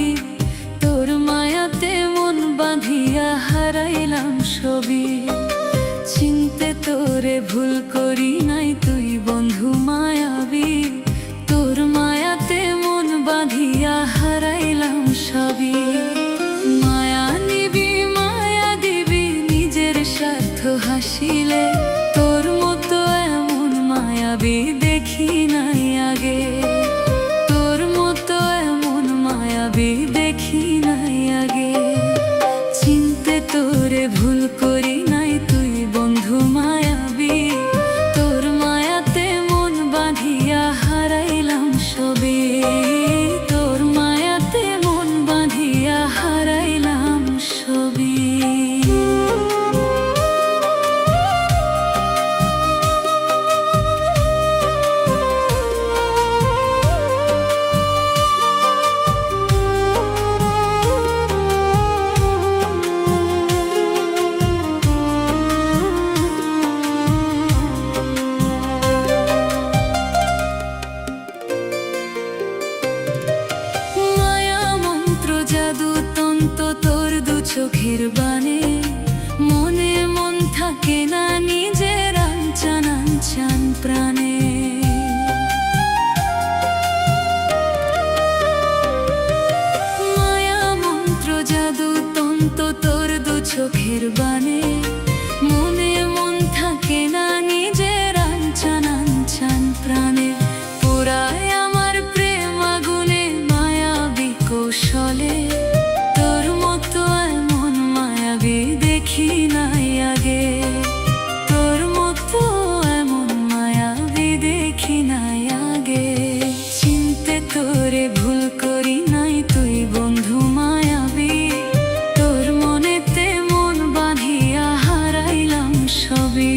তোর মায়াতে মন বাঁধিয়া হারাইলাম সবই। চিনতে তোরে ভুল করি নাই তুই বন্ধু মায়াবী, তোর মায়াতে মন বাঁধিয়া হারাইলাম সবই। মায়া নিবি মায়া দিবি নিজের স্বার্থ হাসিলে, তোর মতো এমন মায়াবী দেখি নাই আগে, তোর মতো এমন মায়াবী দেখি নাই আগে। চিনতে তোরে ভুল করি নাই তুই বন্ধু মায়াবী, তোর মায়াতে মন বাঁধিয়া হারাইলাম সবই, তোর মায়াতে মন বাঁধিয়া হারাইলাম সবই। মায়া মন্ত্র জাদু তন্ত্র তোর দু চোখের বানে, মনে মন থাকে না নিজের আনচান আনচান প্রাণে। মায়া মন্ত্র জাদু তন্ত্র তোর দু চোখের বানে, মনে মন থাকে না নিজের আনচান আনচান প্রাণে। পুরায় আমার প্রেম আগুনে মায়াবী কৌশলে, তোর মতো এমন মায়াবী দেখি নাই আগে, তোর মতো এমন মায়াবী দেখি নাই আগে। চিনতে তোরে ভুল করি নাই তুই বন্ধু মায়াবী, তোর মনেতে মন বাঁধিয়া হারাইলাম সবই,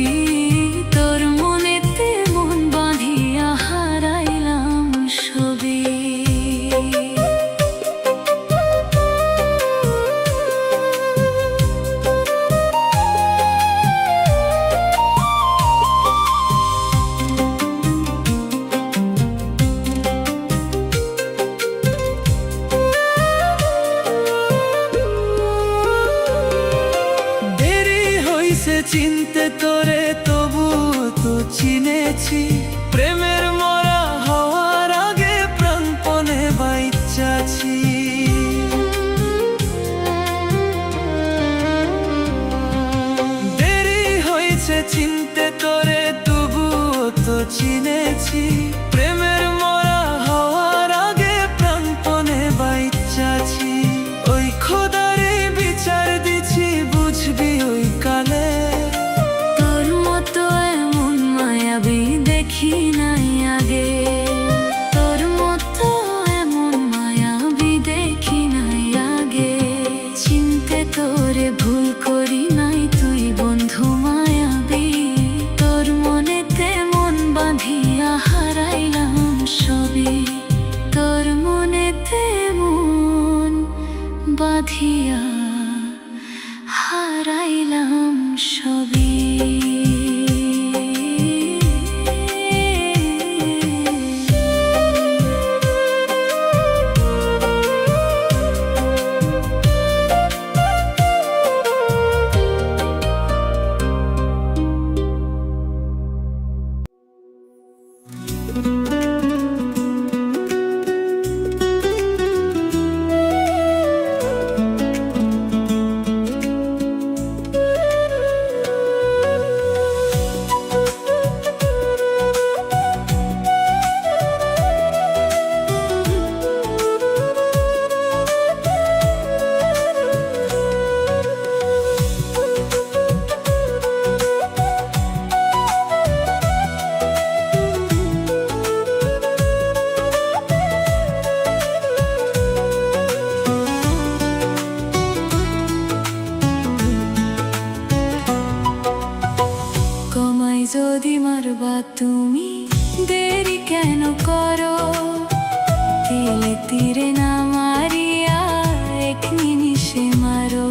তোর মনেতে মন বাঁধিয়া হারাইলাম সবই। দেরি হইছে চিনতে তোরে তবু তো চিনেছি। প্রেমের মরা হওয়ার আগে প্রাণপণে বাইচাছি। হয়েছে চিনতে তোরে, তবুও তো চিনেছি। প্রেমের মরা হওয়ার আগে প্রাণপণে বাইচ্চাছি। ওই খোদারে বিচার দিছি, বুঝবি ওই কালে। তোর মতো এমন মায়াবী দেখি নাই আগে, তোর মতো এমন মায়াবী দেখি নাই আগে। চিনতে তোরে ভুল করি নাই, তুই বন্ধু মায়াবী। তোর মনেতে মন বাঁধিয়া হারাইলাম সবই, তোর মনেতে মন বাঁধিয়া হারাইলাম সবই। যদি মারবা তুমি, দেরি কেন করো? তিলে তীরে না মারিয়া এক নিমিষে মারো।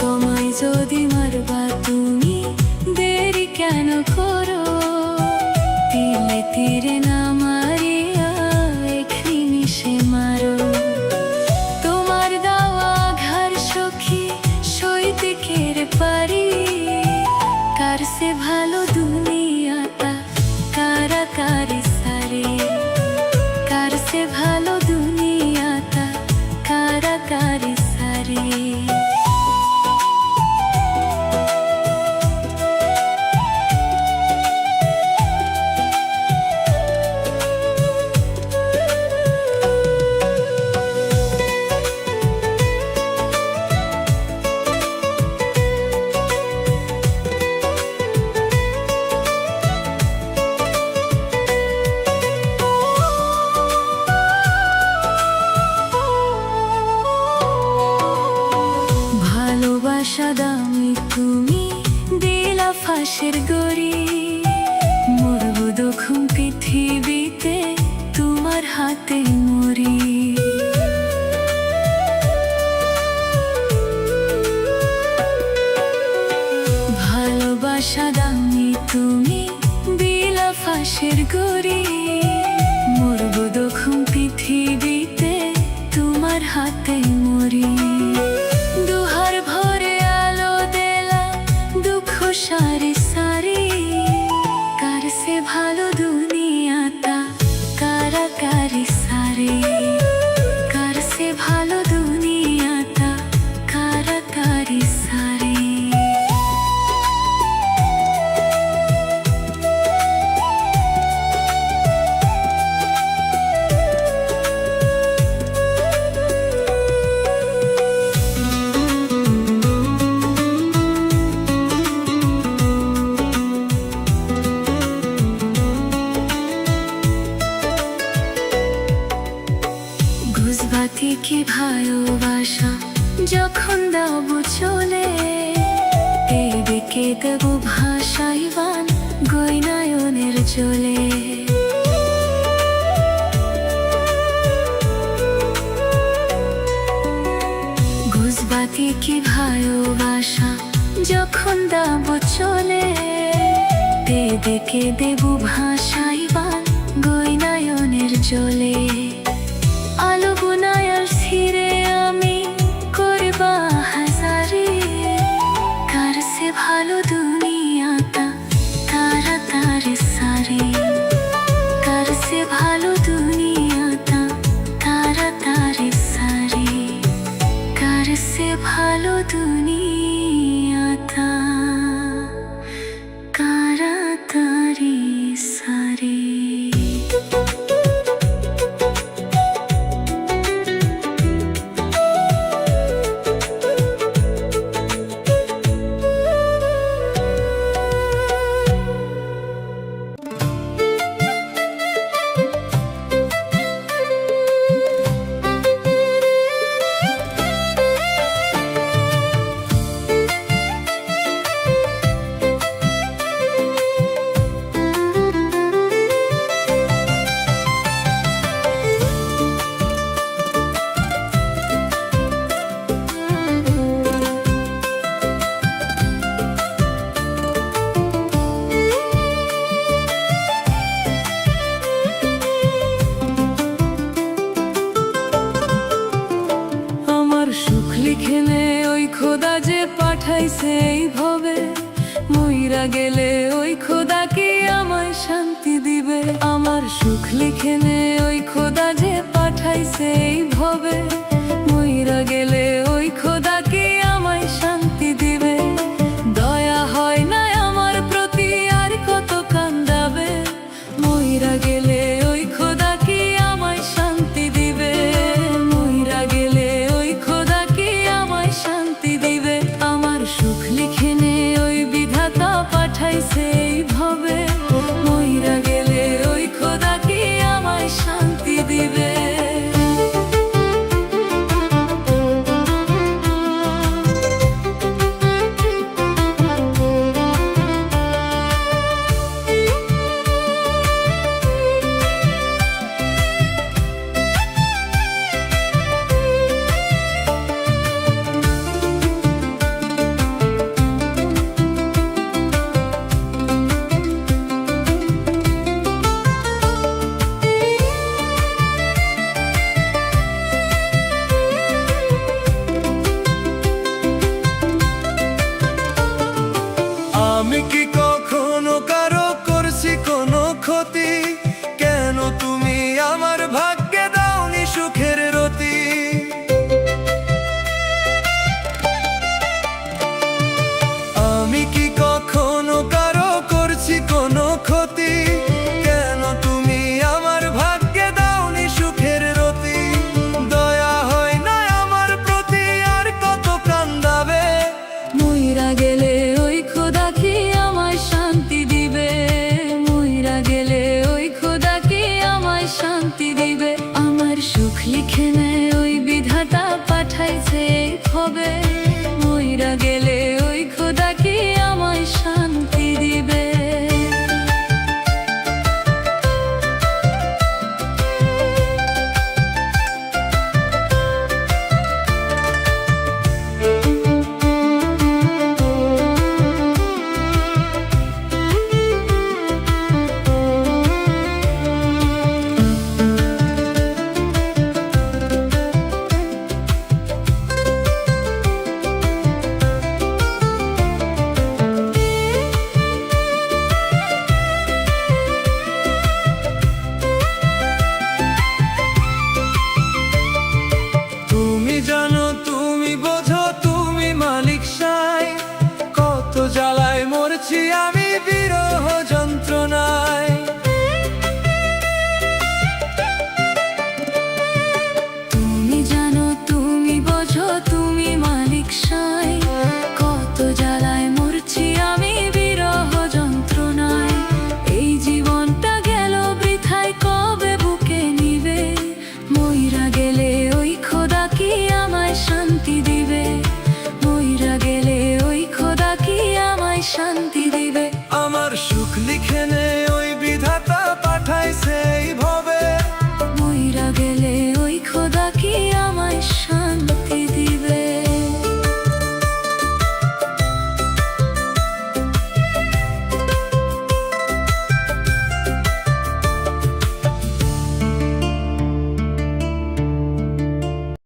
তোমায় যদি মারবা তুমি, দেরি কেন করো? তিলে তীরে না মারিয়া এক নিমিষে মারো। তোমার দেওয়া ঘর সখী সইতে কেড়ে পারি, কার সে ভালো দুনিয়াটা কারাকারি সারে। কার সে ভালো দুনিয়াটা কারাকারি সারে। ভালোবাসা দামি তুমি দিলা ফাঁসের গড়ি, মরব দক্ষিণ পৃথিবীতে তোমার হাতে মরি। ভালোবাসা দামি তুমি দিলা ফাঁসের গড়ি, মরব দক্ষিণ পৃথিবীতে তোমার হাতে মরি। দুহার ভরে আলো দেলা দুঃখ সারি সারি, কার সে ভালো দুনিয়াটা কারাকারি সারে। কার সে ভালো দুনিয়াটা কারাকারি সারে। বুঝবাতি কি ভালোবাসা যখন দাব চলে, দেবে দেব ভাসাইবান গৈনায়নের চলে। বুঝবাতি কি ভালোবাসা যখন দাব চলে, দেবে দেব ভাসাইবান গৈনায়নের চলে। আলো বুনায়ার ছিঁড়ে আমি করবা হাজারে, কার সে ভালো দুনিয়াটা তাড়াতাড়ি সারে। কার সে ভালো দুনিয়াটা তাড়াতাড়ি সারে। কার সে ভালো দুনিয়াটা পাঠাইছে এই ভবে, মইরা গেলে ওই খোদা কি আমায় শান্তি দিবে? আমার সুখ লিখে নে ওই খোদা যে পাঠাইছে এই ভবে, মইরা গেলে ওই খোদা কি আমায় শান্তি দিবে? দয়া হয় না আমার প্রতি আর কত কান্দাবে, মইরা গেলে ওই খোদা কি আমায় শান্তি দিবে? মইরা গেলে ওই খোদা কি আমায় শান্তি দিবে? আমার সুখ লিখে নে ওই বিধাতা পাঠাইছে